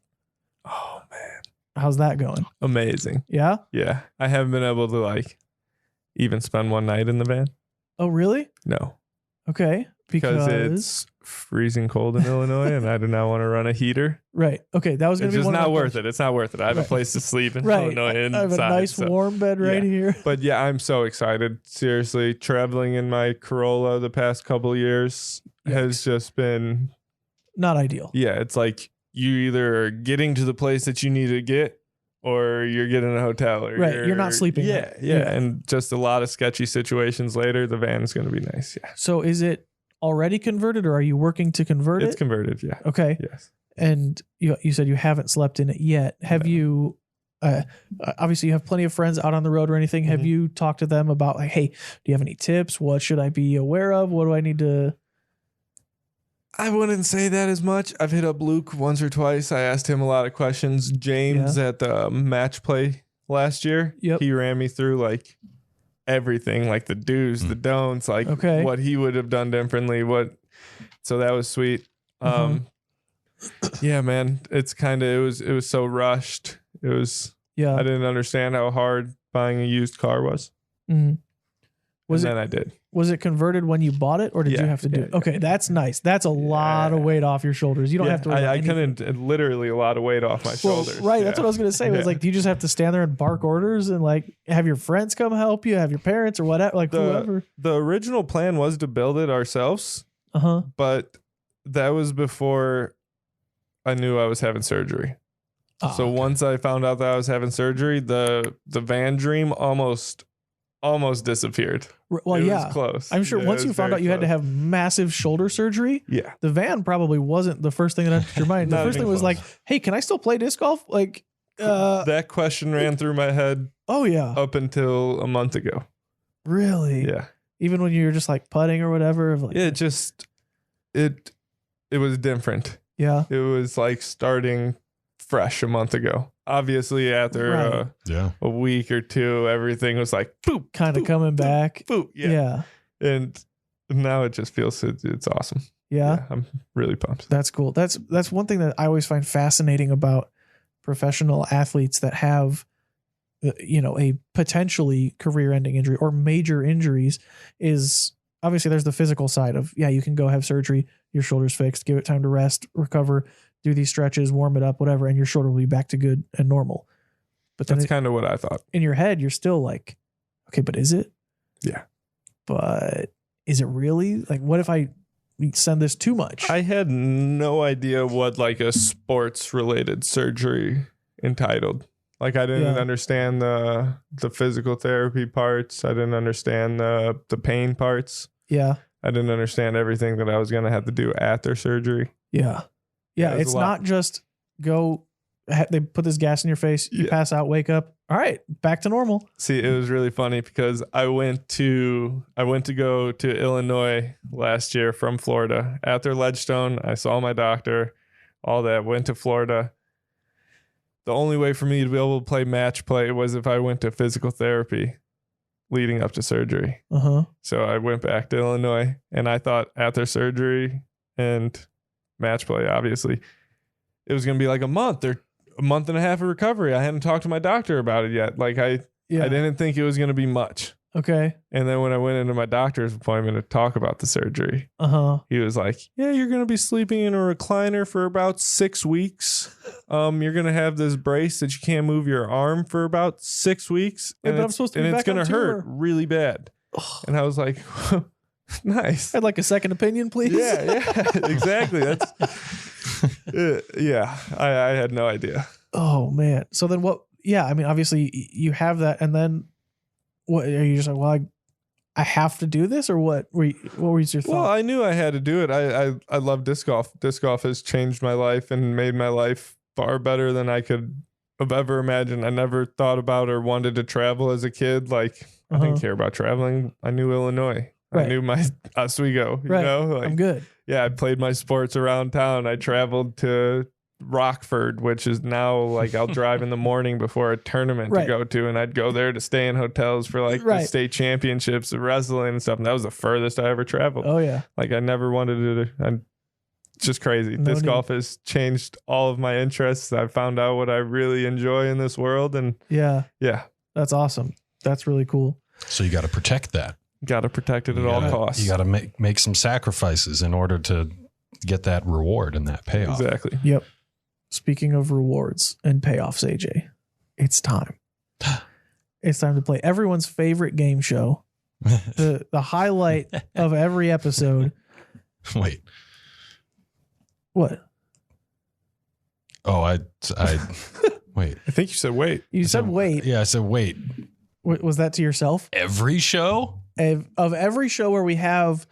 S2: Oh, man.
S1: How's that going?
S2: Amazing.
S1: Yeah?
S2: Yeah. I haven't been able to even spend one night in the van.
S1: Oh, really?
S2: No.
S1: Okay.
S2: Because it's freezing cold in Illinois and I do not want to run a heater.
S1: Right. Okay. That was going to be
S2: one. It's just not worth it. It's not worth it. I have a place to sleep in Illinois inside.
S1: I have a nice warm bed right here.
S2: But yeah, I'm so excited. Seriously, traveling in my Corolla the past couple of years has just been
S1: not ideal.
S2: Yeah. It's like you either are getting to the place that you need to get or you're getting a hotel. Or
S1: you're not sleeping.
S2: Yeah. And just a lot of sketchy situations later, the van is going to be nice. Yeah.
S1: So is it already converted or are you working to convert it?
S2: It's converted, yeah.
S1: Okay.
S2: Yes.
S1: And you said you haven't slept in it yet. Have you, obviously you have plenty of friends out on the road or anything. Mm-hmm. Have you talked to them about hey, do you have any tips? What should I be aware of? What do I need to?
S2: I wouldn't say that as much. I've hit up Luke once or twice. I asked him a lot of questions. James at the match play last year, he ran me through everything, like the do's, the don'ts, what he would have done differently. So that was sweet. Yeah, man, it was so rushed. It was, I didn't understand how hard buying a used car was.
S1: Mm-hmm.
S2: I did.
S1: Was it converted when you bought it or did you have to do it? Okay. That's nice. That's a lot of weight off your shoulders. You don't have to.
S2: I couldn't, literally a lot of weight off my shoulders.
S1: Right. That's what I was going to say. Was do you just have to stand there and bark orders and have your friends come help you, have your parents or whatever, whoever?
S2: The original plan was to build it ourselves. But that was before I knew I was having surgery. So once I found out that I was having surgery, the van dream almost disappeared.
S1: Well,
S2: it was close.
S1: I'm sure once you found out you had to have massive shoulder surgery, the van probably wasn't the first thing that entered your mind. The first thing was hey, can I still play disc golf?
S2: That question ran through my head.
S1: Oh yeah.
S2: Up until a month ago.
S1: Really?
S2: Yeah.
S1: Even when you were just putting or whatever.
S2: It was different.
S1: Yeah.
S2: It was like starting fresh a month ago. Obviously, after a week or two, everything was like, boop.
S1: Kind of coming back.
S2: Boop. Yeah. And now it just feels, it's awesome.
S1: Yeah.
S2: I'm really pumped.
S1: That's cool. That's one thing that I always find fascinating about professional athletes that have, a potentially career-ending injury or major injuries is obviously there's the physical side of, you can go have surgery, your shoulder's fixed, give it time to rest, recover, do these stretches, warm it up, whatever, and your shoulder will be back to good and normal. But then
S2: that's kind of what I thought.
S1: In your head, you're still like, okay, but is it?
S2: Yeah.
S1: But is it really? Like, what if I send this too much?
S2: I had no idea what like a sports related surgery entitled. Like I didn't understand the physical therapy parts. I didn't understand the pain parts.
S1: Yeah.
S2: I didn't understand everything that I was going to have to do after surgery.
S1: Yeah. Yeah. It's not just they put this gas in your face, you pass out, wake up. All right, back to normal.
S2: See, it was really funny because I went to go to Illinois last year from Florida. After Ledgestone, I saw my doctor, all that, went to Florida. The only way for me to be able to play match play was if I went to physical therapy leading up to surgery. So I went back to Illinois, and I thought after surgery and match play, obviously, it was going to be like a month and a half of recovery. I hadn't talked to my doctor about it yet. Like I didn't think it was going to be much.
S1: Okay.
S2: And then when I went into my doctor's appointment to talk about the surgery, he was like, yeah, you're going to be sleeping in a recliner for about 6 weeks. You're going to have this brace that you can't move your arm for about 6 weeks.
S1: And it's
S2: going to hurt really bad. And I was like, nice.
S1: I'd like a second opinion, please.
S2: Yeah, exactly. That's I had no idea.
S1: Oh man. So then what? Yeah, I mean, obviously you have that, and then what are you just like? Well, I have to do this, or what? What was your thought?
S2: Well, I knew I had to do it. I love disc golf. Disc golf has changed my life and made my life far better than I could have ever imagined. I never thought about or wanted to travel as a kid. Like I didn't care about traveling. I knew Illinois. Right. I knew my Oswego. You know, like,
S1: I'm good.
S2: Yeah, I played my sports around town. I traveled to Rockford, which is now like I'll drive in the morning before a tournament to go to, and I'd go there to stay in hotels for like the state championships of wrestling and stuff. And that was the furthest I ever traveled.
S1: Oh yeah.
S2: Like I never wanted to. It's just crazy. Disc golf has changed all of my interests. I found out what I really enjoy in this world, and yeah,
S1: that's awesome. That's really cool.
S3: So you got to protect that.
S2: Got to protect it at all costs.
S3: You got to make some sacrifices in order to get that reward and that payoff.
S2: Exactly.
S1: Yep. Speaking of rewards and payoffs, AJ, it's time. It's time to play everyone's favorite game show. The highlight of every episode.
S3: Wait.
S1: What?
S3: Oh, I wait.
S2: I think you said wait.
S1: You said wait.
S3: Yeah, I said wait.
S1: Was that to yourself?
S3: Every show?
S1: Of every show where we have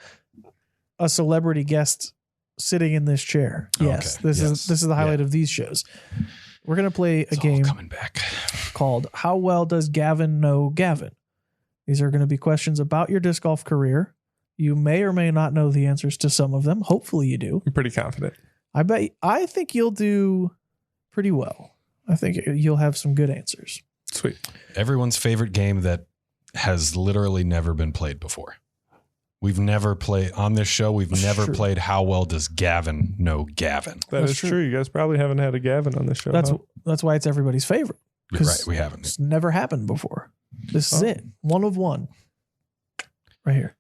S1: a celebrity guest sitting in this chair. Yes.
S3: Okay.
S1: This is the highlight of these shows. We're going to play a game
S3: coming back
S1: called How Well Does Gavin Know Gavin? These are going to be questions about your disc golf career. You may or may not know the answers to some of them. Hopefully you do.
S2: I'm pretty confident.
S1: I think you'll do pretty well. I think you'll have some good answers.
S2: Sweet.
S3: Everyone's favorite game that has literally never been played before. We've never played on this show. We've never played How Well Does Gavin Know Gavin?
S2: That's true. You guys probably haven't had a Gavin on this show.
S1: That's why it's everybody's favorite.
S3: Right. We haven't.
S1: It's never happened before. This is it. One of one. Right here.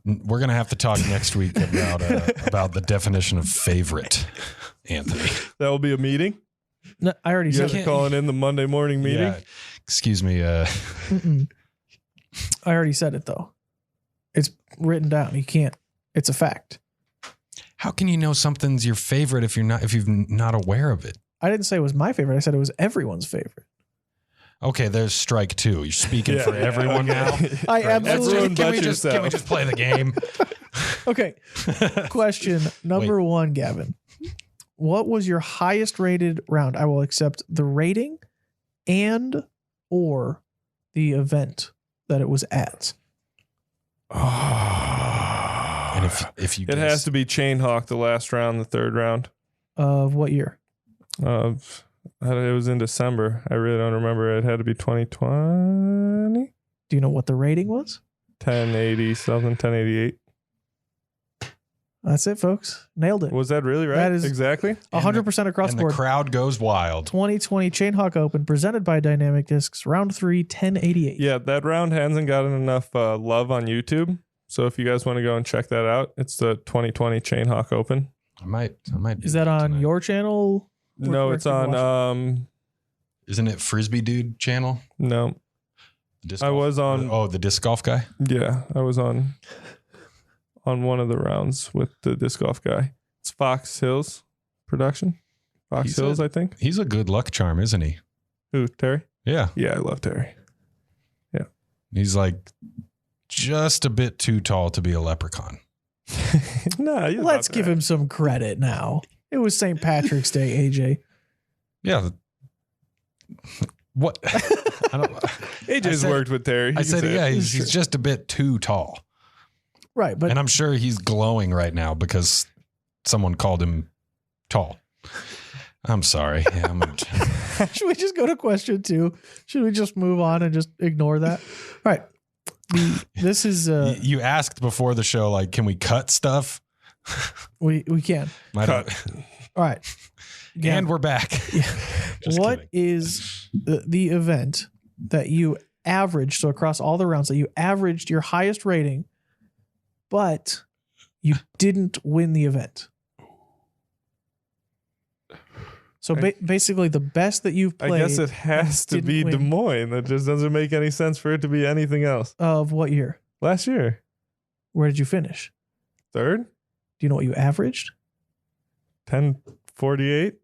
S3: We're going to have to talk next week about the definition of favorite, Anthony.
S2: That will be a meeting?
S1: No, I already said
S2: it. Calling in the Monday morning meeting?
S3: Yeah. Excuse me.
S1: I already said it, though. It's written down. You can't. It's a fact.
S3: How can you know something's your favorite if you're not aware of it?
S1: I didn't say it was my favorite. I said it was everyone's favorite.
S3: Okay, there's strike two. You're speaking for everyone now.
S1: I absolutely.
S3: Can we just play the game?
S1: Okay. Question number one, Gavin. What was your highest rated round? I will accept the rating and or the event that it was at.
S3: And if you
S2: it has to be Chain Hawk the last round, the third round.
S1: Of what year?
S2: It was in December. I really don't remember. It had to be 2020.
S1: Do you know what the rating was?
S2: 1080 something, 1088.
S1: That's it, folks. Nailed it.
S2: Was that really right?
S1: That is
S2: exactly
S1: 100% across the board.
S3: The crowd goes wild.
S1: 2020 Chain Hawk Open presented by Dynamic Discs, round 3, 1088.
S2: Yeah, that round hasn't gotten enough love on YouTube. So if you guys want to go and check that out, it's the 2020 Chain Hawk Open.
S3: I might.
S1: Is that on tonight. Your channel?
S2: No, it's on.
S3: Isn't it Frisbee Dude channel?
S2: No, I was on.
S3: Oh, the disc golf guy.
S2: Yeah, I was on one of the rounds with the disc golf guy. It's Fox Hills production. Fox Hills, I think.
S3: He's a good luck charm, isn't he?
S2: Who, Terry?
S3: Yeah.
S2: Yeah, I love Terry. Yeah.
S3: He's like just a bit too tall to be a leprechaun.
S2: No,
S1: let's give him some credit now. It was St. Patrick's Day, AJ.
S3: Yeah. What?
S2: AJ's worked with Terry.
S3: I said, yeah, he's just a bit too tall.
S1: Right.
S3: And I'm sure he's glowing right now because someone called him tall. I'm sorry. Yeah,
S1: should we just go to question 2? Should we just move on and just ignore that? All right. This is
S3: you asked before the show, like, can we cut stuff?
S1: We can.
S2: Cut.
S1: All right. Yeah.
S3: And we're back.
S1: Yeah. What is the event that you averaged, so across all the rounds, that you averaged your highest rating, but you didn't win the event? So basically the best that you've played.
S2: I guess it has to be Des Moines. That just doesn't make any sense for it to be anything else.
S1: Of what year?
S2: Last year.
S1: Where did you finish?
S2: 3rd.
S1: Do you know what you averaged?
S2: 1048.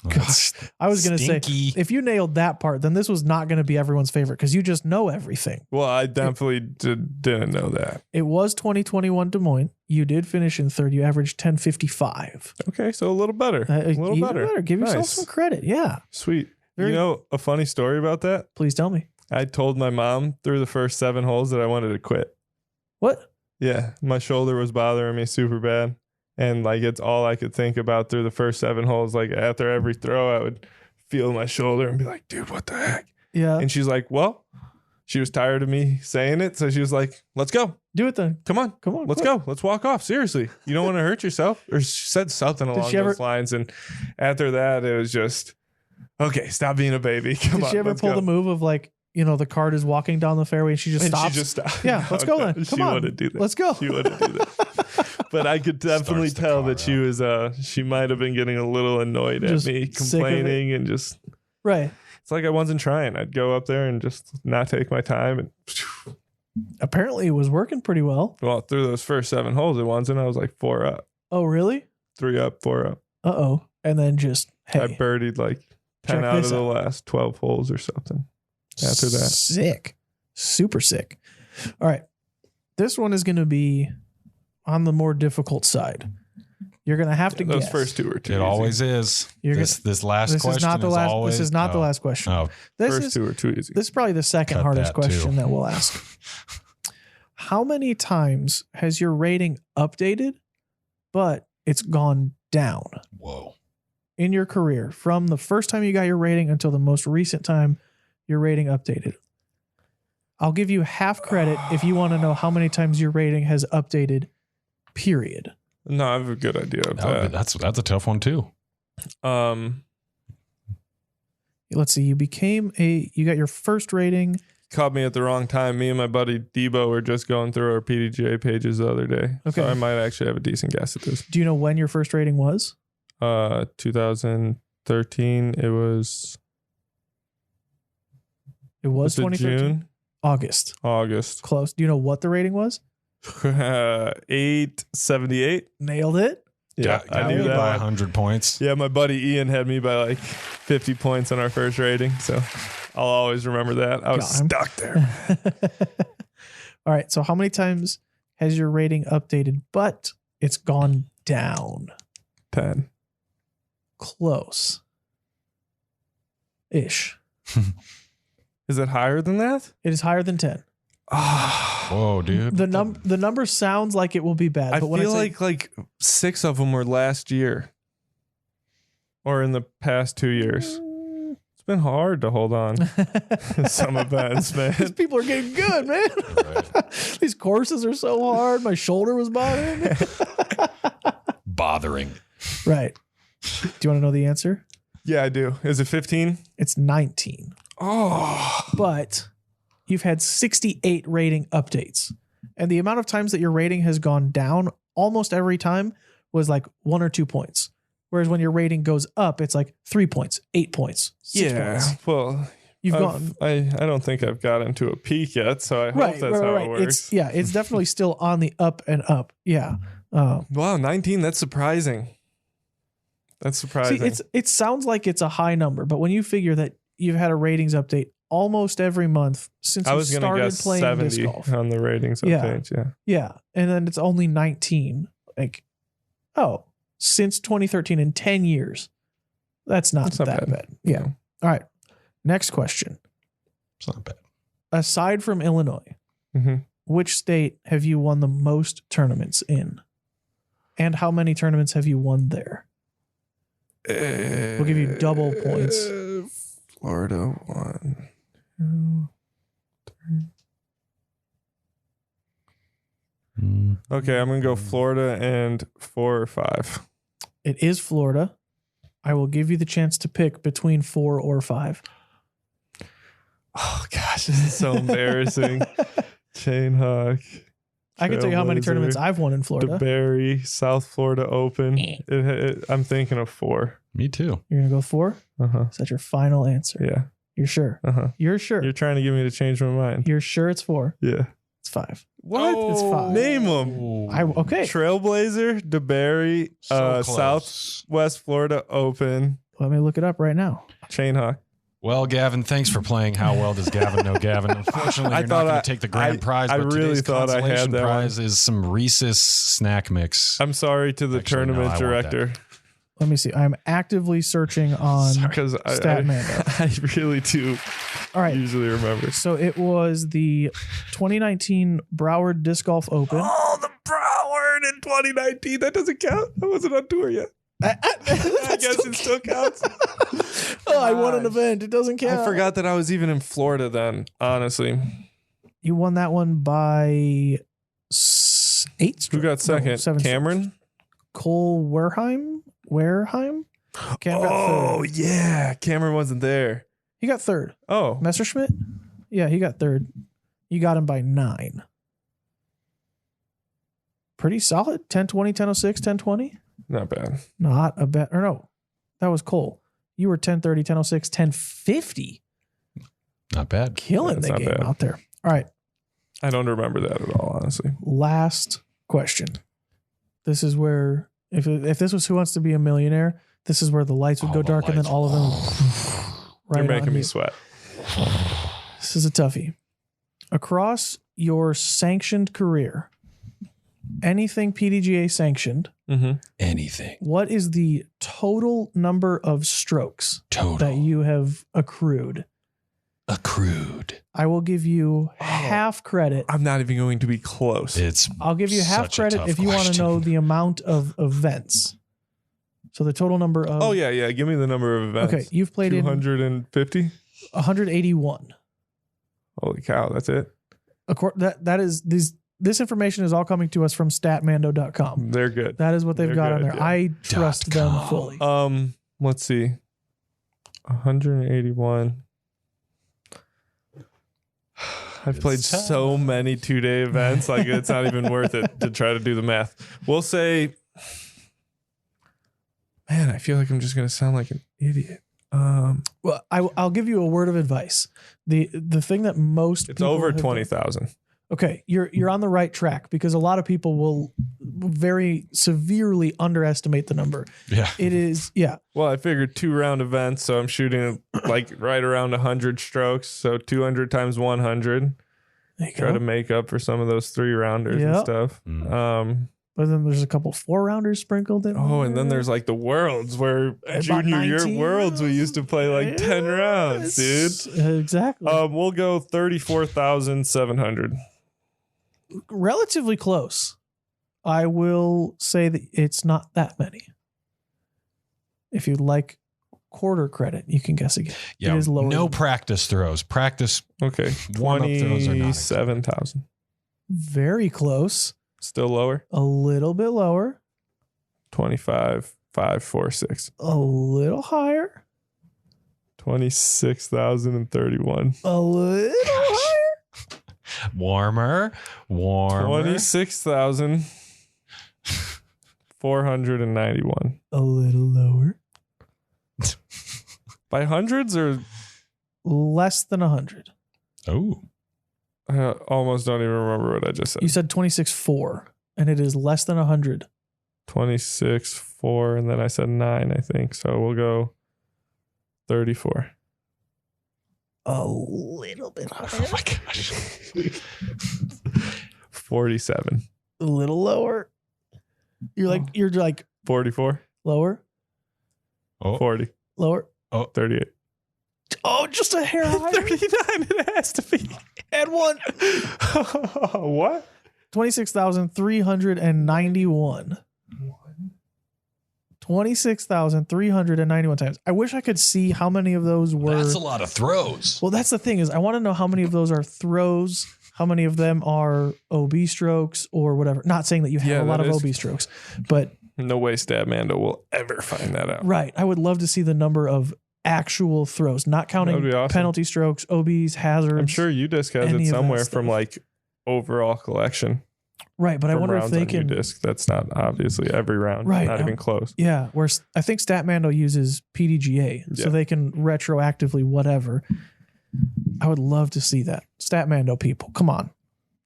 S1: Gosh, I was going to say, if you nailed that part, then this was not going to be everyone's favorite because you just know everything.
S2: Well, I definitely didn't know that.
S1: It was 2021 Des Moines. You did finish in 3rd. You averaged 1055.
S2: Okay, so a little better. A little better.
S1: Give yourself some credit. Yeah.
S2: Sweet. You know a funny story about that?
S1: Please tell me.
S2: I told my mom through the first 7 holes that I wanted to quit.
S1: What?
S2: Yeah, my shoulder was bothering me super bad. And like, it's all I could think about through the first 7 holes. Like after every throw, I would feel my shoulder and be like, dude, what the heck?
S1: Yeah.
S2: And she's like, well, she was tired of me saying it. So she was like, let's go.
S1: Do it then.
S2: Come on. Let's go. Let's walk off. Seriously. You don't want to hurt yourself. Or she said something along those lines. And after that, it was just, okay, stop being a baby. Come on.
S1: Did she ever pull the move of like, you know, the cart is walking down the fairway and she just stops?
S2: She just stopped.
S1: Yeah, let's go then. Come on.
S2: She wouldn't do that.
S1: Let's go.
S2: She wouldn't do that. But I could definitely tell that she was, she might have been getting a little annoyed at me, complaining and just.
S1: Right.
S2: It's like I wasn't trying. I'd go up there and just not take my time. And
S1: apparently it was working pretty well.
S2: Well, through those first 7 holes, it wasn't. I was like 4 up.
S1: Oh, really?
S2: 3 up, 4 up.
S1: Uh-oh. And then just, hey.
S2: I birdied like 10 out of the last 12 holes or something after that.
S1: Sick. Super sick. All right. This one is going to be on the more difficult side. You're going to have to guess.
S2: Those first 2 are too
S3: easy.
S2: Always
S3: is. This last question is
S1: not the last.
S3: Always,
S1: this is not the last question.
S3: Oh.
S2: First 2 are too easy.
S1: This is probably the second hardest question that we'll ask. How many times has your rating updated, but it's gone down?
S3: Whoa.
S1: In your career, from the first time you got your rating until the most recent time your rating updated. I'll give you half credit if you want to know how many times your rating has updated, period.
S2: No, I have a good idea of that.
S3: That's a tough one too.
S1: Let's see. You got your first rating.
S2: Caught me at the wrong time. Me and my buddy Debo were just going through our PDGA pages the other day. Okay. So I might actually have a decent guess at this.
S1: Do you know when your first rating was?
S2: 2013. It was
S1: 2013?
S2: June?
S1: August.
S2: Close.
S1: Do you know what the rating was?
S2: 878.
S1: Nailed it.
S2: Yeah, I knew that
S3: by 100 points.
S2: Yeah, my buddy Ian had me by like 50 points on our first rating. So I'll always remember that. I was stuck there.
S1: All right. So how many times has your rating updated, but it's gone down?
S2: 10.
S1: Close. Ish.
S2: Is it higher than that?
S1: It is higher than 10.
S3: Whoa, dude.
S1: The number sounds like it will be bad.
S2: I
S1: but
S2: feel like 6 of them were last year or in the past 2 years. It's been hard to hold on some events, man.
S1: These people are getting good, man. Right. These courses are so hard. My shoulder was bothering me.
S3: Bothering.
S1: Right. Do you want to know the answer?
S2: Yeah, I do. Is it 15?
S1: It's 19.
S2: Oh.
S1: But you've had 68 rating updates. And the amount of times that your rating has gone down almost every time was like 1 or 2 points. Whereas when your rating goes up, it's like 3 points, 8 points, 6 points.
S2: Well,
S1: you've gone.
S2: I don't think I've gotten to a peak yet, so I hope that's how it works.
S1: It's definitely still on the up and up. Yeah.
S2: Wow, 19. That's surprising. That's surprising.
S1: See, it sounds like it's a high number, but when you figure that you've had a ratings update almost every month since you started playing
S2: 70
S1: disc golf
S2: on the ratings updates.
S1: Yeah. And then it's only 19. Like, since 2013 in 10 years. That's not that bad. Yeah. No. All right. Next question.
S3: It's not bad.
S1: Aside from Illinois, which state have you won the most tournaments in? And how many tournaments have you won there? We'll give you double points.
S2: Florida 1, 2, 3. Okay, I'm going to go Florida and 4 or 5.
S1: It is Florida. I will give you the chance to pick between 4 or 5.
S2: Oh, gosh, this is so embarrassing. Chain Hawk.
S1: I can tell you how many tournaments I've won in Florida.
S2: DeBerry, South Florida Open. I'm thinking of 4.
S3: Me too.
S1: You're going to go 4?
S2: Uh-huh.
S1: Is that your final answer?
S2: Yeah.
S1: You're sure?
S2: Uh-huh.
S1: You're sure?
S2: You're trying to get me to change my mind.
S1: You're sure it's 4?
S2: Yeah.
S1: It's 5.
S2: What?
S1: It's 5.
S2: Name them.
S1: Okay.
S2: Trailblazer, DeBerry, Southwest Florida Open.
S1: Let me look it up right now.
S2: Chain Hawk.
S3: Well, Gavin, thanks for playing. How well does Gavin know Gavin? Unfortunately, you're not going to take the grand prize. But
S2: really thought I had that
S3: prize is some Reese's snack mix.
S2: I'm sorry to the tournament director.
S1: Let me see. I'm actively searching on StatMando.
S2: I really do.
S1: All right.
S2: Usually remember.
S1: So it was the 2019 Broward Disc Golf Open.
S2: Oh, the Broward in 2019. That doesn't count. I wasn't on tour yet. I guess it still counts.
S1: I won an event. It doesn't count.
S2: I forgot that I was even in Florida then, honestly.
S1: You won that one by 8 strokes.
S2: Who got second?
S1: No, 7
S2: Cameron?
S1: Strokes. Cole Wareheim? Cam got third.
S2: Yeah. Cameron wasn't there.
S1: He got third.
S2: Oh.
S1: Messerschmitt? Yeah, he got third. You got him by 9. Pretty solid. 1020, 1006, 1020.
S2: Not bad.
S1: Not a bad. Or no, that was Cole. You were 1030, 1006, 1050.
S3: Not bad.
S1: Killing the game out there. All right.
S2: I don't remember that at all, honestly.
S1: Last question. This is where, if this was Who Wants to Be a Millionaire, this is where the lights would go dark and then all of them.
S2: You're making me sweat.
S1: This is a toughie. Across your sanctioned career, anything PDGA sanctioned,
S3: anything.
S1: What is the total number of strokes that you have accrued? I will give you half credit.
S2: I'm not even going to be close.
S1: I'll give you half credit if you want to know the amount of events. So the total number of...
S2: Oh, yeah. Give me the number of events.
S1: Okay, you've played
S2: 250?
S1: 181.
S2: Holy cow, that's it?
S1: That is... This information is all coming to us from statmando.com.
S2: They're good.
S1: That is what they've got on there. Yeah. I trust them fully.
S2: Let's see. 181. I've played so many 2-day events. Like, it's not even worth it to try to do the math. We'll say, man, I feel like I'm just going to sound like an idiot.
S1: Well, I'll give you a word of advice. The thing that most
S2: it's over 20,000.
S1: Okay, you're on the right track because a lot of people will very severely underestimate the number.
S3: Yeah.
S1: It is, yeah.
S2: Well, I figured 2-round events, so I'm shooting like right around 100 strokes, so 200 times 100. Try to make up for some of those 3-rounders and stuff.
S1: But then there's a couple 4-rounders sprinkled in.
S2: Oh, and then there's like the worlds where junior year worlds we used to play like 10 rounds, dude.
S1: Exactly.
S2: We'll go 34,700.
S1: Relatively close. I will say that it's not that many. If you'd like quarter credit, you can guess again.
S3: Yeah, no practice throws. Practice.
S2: Okay.
S3: Warm-up throws are not
S2: 27,000.
S1: Very close.
S2: Still lower?
S1: A little bit lower.
S2: 25,546.
S1: A little higher.
S2: 26,031.
S1: A little higher.
S3: Warmer.
S2: 26,491.
S1: A little lower.
S2: By hundreds or
S1: less than 100?
S3: Oh.
S2: I almost don't even remember what I just said.
S1: You said 26.4, and it is less than 100.
S2: 26.4, and then I said 9, I think. So we'll go 34.
S1: A little bit higher.
S3: Oh my gosh.
S2: 47.
S1: A little lower. You're like
S2: 44.
S1: Lower.
S3: Oh.
S2: 40.
S1: Lower.
S2: Oh, 38.
S1: Oh, just a hair higher.
S2: 39 it has to be.
S1: And one.
S2: What?
S1: 26,391. 26,391 times. I wish I could see how many of those were.
S3: That's a lot of throws.
S1: Well, that's the thing is I want to know how many of those are throws, how many of them are OB strokes or whatever. Not saying that you have a lot of OB strokes, but
S2: no way Statmando will ever find that out.
S1: Right. I would love to see the number of actual throws, not counting
S2: awesome.
S1: Penalty strokes, OBs, hazards.
S2: I'm sure UDisc has it somewhere from like overall collection.
S1: Right, but I wonder if they can.
S2: UDisc, that's not obviously every round.
S1: Right,
S2: not even close.
S1: Yeah, where I think Statmando uses PDGA, so they can retroactively whatever. I would love to see that. Statmando people, come on.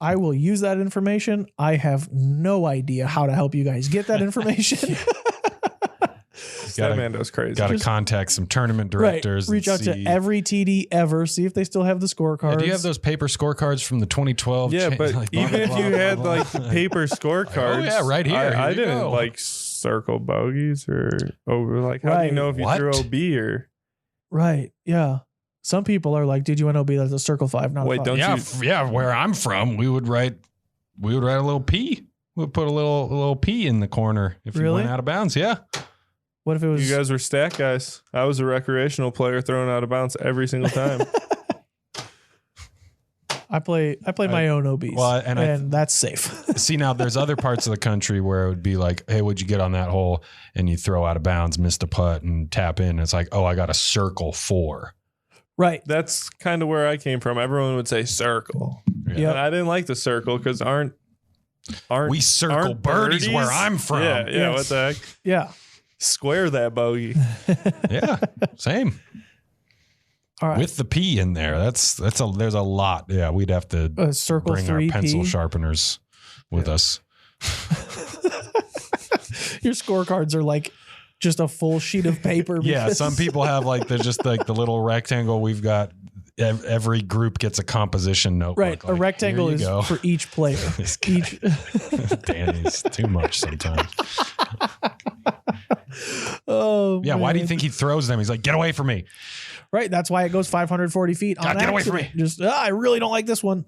S1: I will use that information. I have no idea how to help you guys get that information.
S2: Statmando's crazy.
S3: Got to contact some tournament directors.
S1: Right. Reach out to every TD ever. See if they still have the scorecards.
S3: Yeah, do you have those paper scorecards from the 2012?
S2: Yeah, but
S3: like,
S2: even if you had like paper scorecards.
S3: Oh, yeah, right here.
S2: I didn't like circle bogeys or over. Like, how do you know if you threw OB or?
S1: Right. Yeah. Some people are like, did you win OB? That's a circle 5, not a 5.
S2: Don't you?
S3: Yeah, where I'm from, we would write a little P. We'd put a little P in the corner if you went out of bounds. Yeah.
S1: What if it was?
S2: You guys were stat guys. I was a recreational player throwing out of bounds every single time.
S1: I play my own OBs. Well, and that's safe.
S3: See, now there's other parts of the country where it would be like, hey, what'd you get on that hole? And you throw out of bounds, missed a putt, and tap in. It's like, oh, I got a circle 4.
S1: Right.
S2: That's kind of where I came from. Everyone would say circle.
S1: Yeah.
S2: And I didn't like the circle because aren't
S3: we circle birdies where I'm from?
S2: Yeah. Yes. What the heck?
S1: Yeah.
S2: Square that bogey.
S3: Yeah. Same.
S1: All right.
S3: With the P in there. There's a lot. Yeah. We'd have to
S1: circle
S3: bring
S1: 3
S3: our pencil
S1: P.
S3: sharpeners with us.
S1: Your scorecards are like just a full sheet of paper.
S3: Yeah. Some people have like, they're just like the little rectangle. We've got every group gets a composition notebook.
S1: Right.
S3: Like,
S1: a rectangle is for each player.
S3: This guy. Danny's too much sometimes.
S1: Oh,
S3: yeah.
S1: man.
S3: Why do you think he throws them? He's like, get away from me.
S1: Right. That's why it goes 540 feet.
S3: God, get away from me.
S1: Just, I really don't like this one.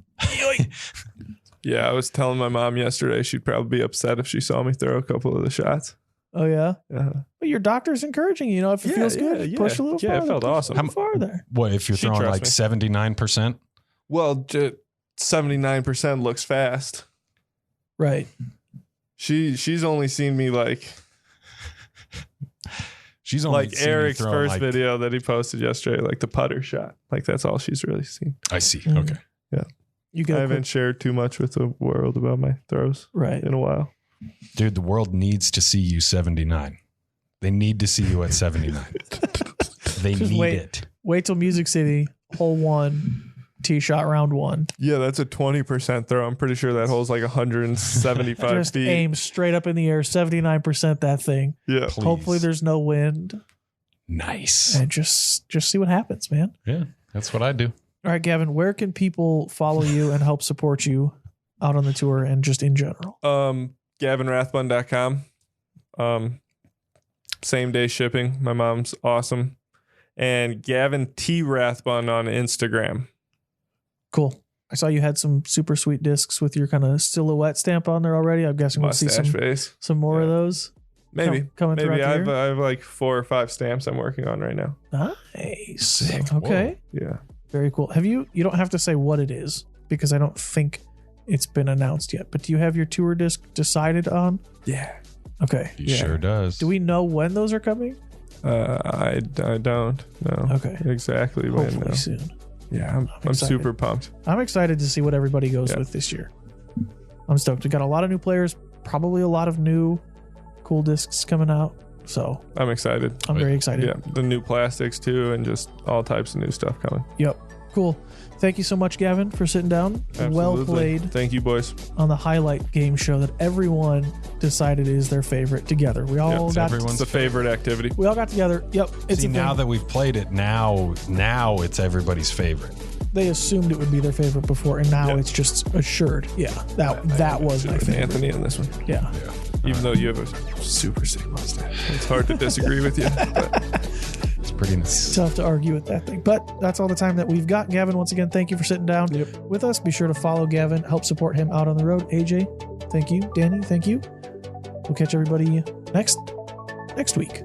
S2: Yeah. I was telling my mom yesterday she'd probably be upset if she saw me throw a couple of the shots.
S1: Oh, yeah?
S2: Yeah.
S1: But your doctor's encouraging you. If it feels good, push a little farther.
S2: Yeah, it felt awesome.
S1: How farther?
S3: What, if you're throwing like 79%?
S2: Well, 79% looks fast.
S1: Right.
S2: She's only seen me like...
S3: She's only
S2: like Eric's first video that he posted yesterday, like the putter shot. Like that's all she's really seen.
S3: I see. Okay.
S2: Yeah. I haven't shared too much with the world about my throws in a while.
S3: Dude, the world needs to see you 79. They need to see you at 79. They just need it.
S1: Wait till Music City, hole 1, tee shot round 1.
S2: Yeah, that's a 20% throw. I'm pretty sure that hole's like 175
S1: just
S2: feet.
S1: Aim straight up in the air, 79% that thing.
S2: Yeah.
S3: Please.
S1: Hopefully there's no wind.
S3: Nice.
S1: And just see what happens, man.
S3: Yeah, that's what I do.
S1: All right, Gavin, where can people follow you and help support you out on the tour and just in general?
S2: GavinRathbun.com. Same day shipping. My mom's awesome. And Gavin T. Rathbun on Instagram.
S1: Cool. I saw you had some super sweet discs with your kind of silhouette stamp on there already. I'm guessing we'll see some more of those.
S2: Maybe.
S1: Coming
S2: Maybe
S1: I
S2: have like 4 or 5 stamps I'm working on right now.
S1: Nice.
S3: Sick.
S1: Okay.
S3: Whoa.
S2: Yeah.
S1: Very cool. You don't have to say what it is because I don't think it's been announced yet, but do you have your tour disc decided on?
S2: Yeah.
S1: Okay.
S3: He sure does.
S1: Do we know when those are coming?
S2: I don't know.
S1: Okay.
S2: Exactly when.
S1: Hopefully soon.
S2: Yeah, I'm super pumped.
S1: I'm excited to see what everybody goes with this year. I'm stoked. We got a lot of new players, probably a lot of new cool discs coming out. So
S2: I'm excited.
S1: I'm very excited.
S2: Yeah, the new plastics too, and just all types of new stuff coming.
S1: Yep. Cool. Thank you so much, Gavin, for sitting down.
S2: Absolutely.
S1: Well played.
S2: Thank you, boys.
S1: On the highlight game show that everyone decided is their favorite together. We all got
S2: everyone's the favorite activity.
S1: We all got together. Yep.
S3: It's now that we've played it, now it's everybody's favorite.
S1: They assumed it would be their favorite before, and now it's just assured. Yeah, that was my favorite.
S2: Anthony on this one.
S1: Yeah.
S2: Even though you have a super sick mustache, it's hard to disagree with you. But
S3: it's pretty nice.
S1: It's tough to argue with that thing, but that's all the time that we've got. Gavin, once again, thank you for sitting down with us. Be sure to follow Gavin, help support him out on the road. AJ, thank you. Danny, thank you. We'll catch everybody next week.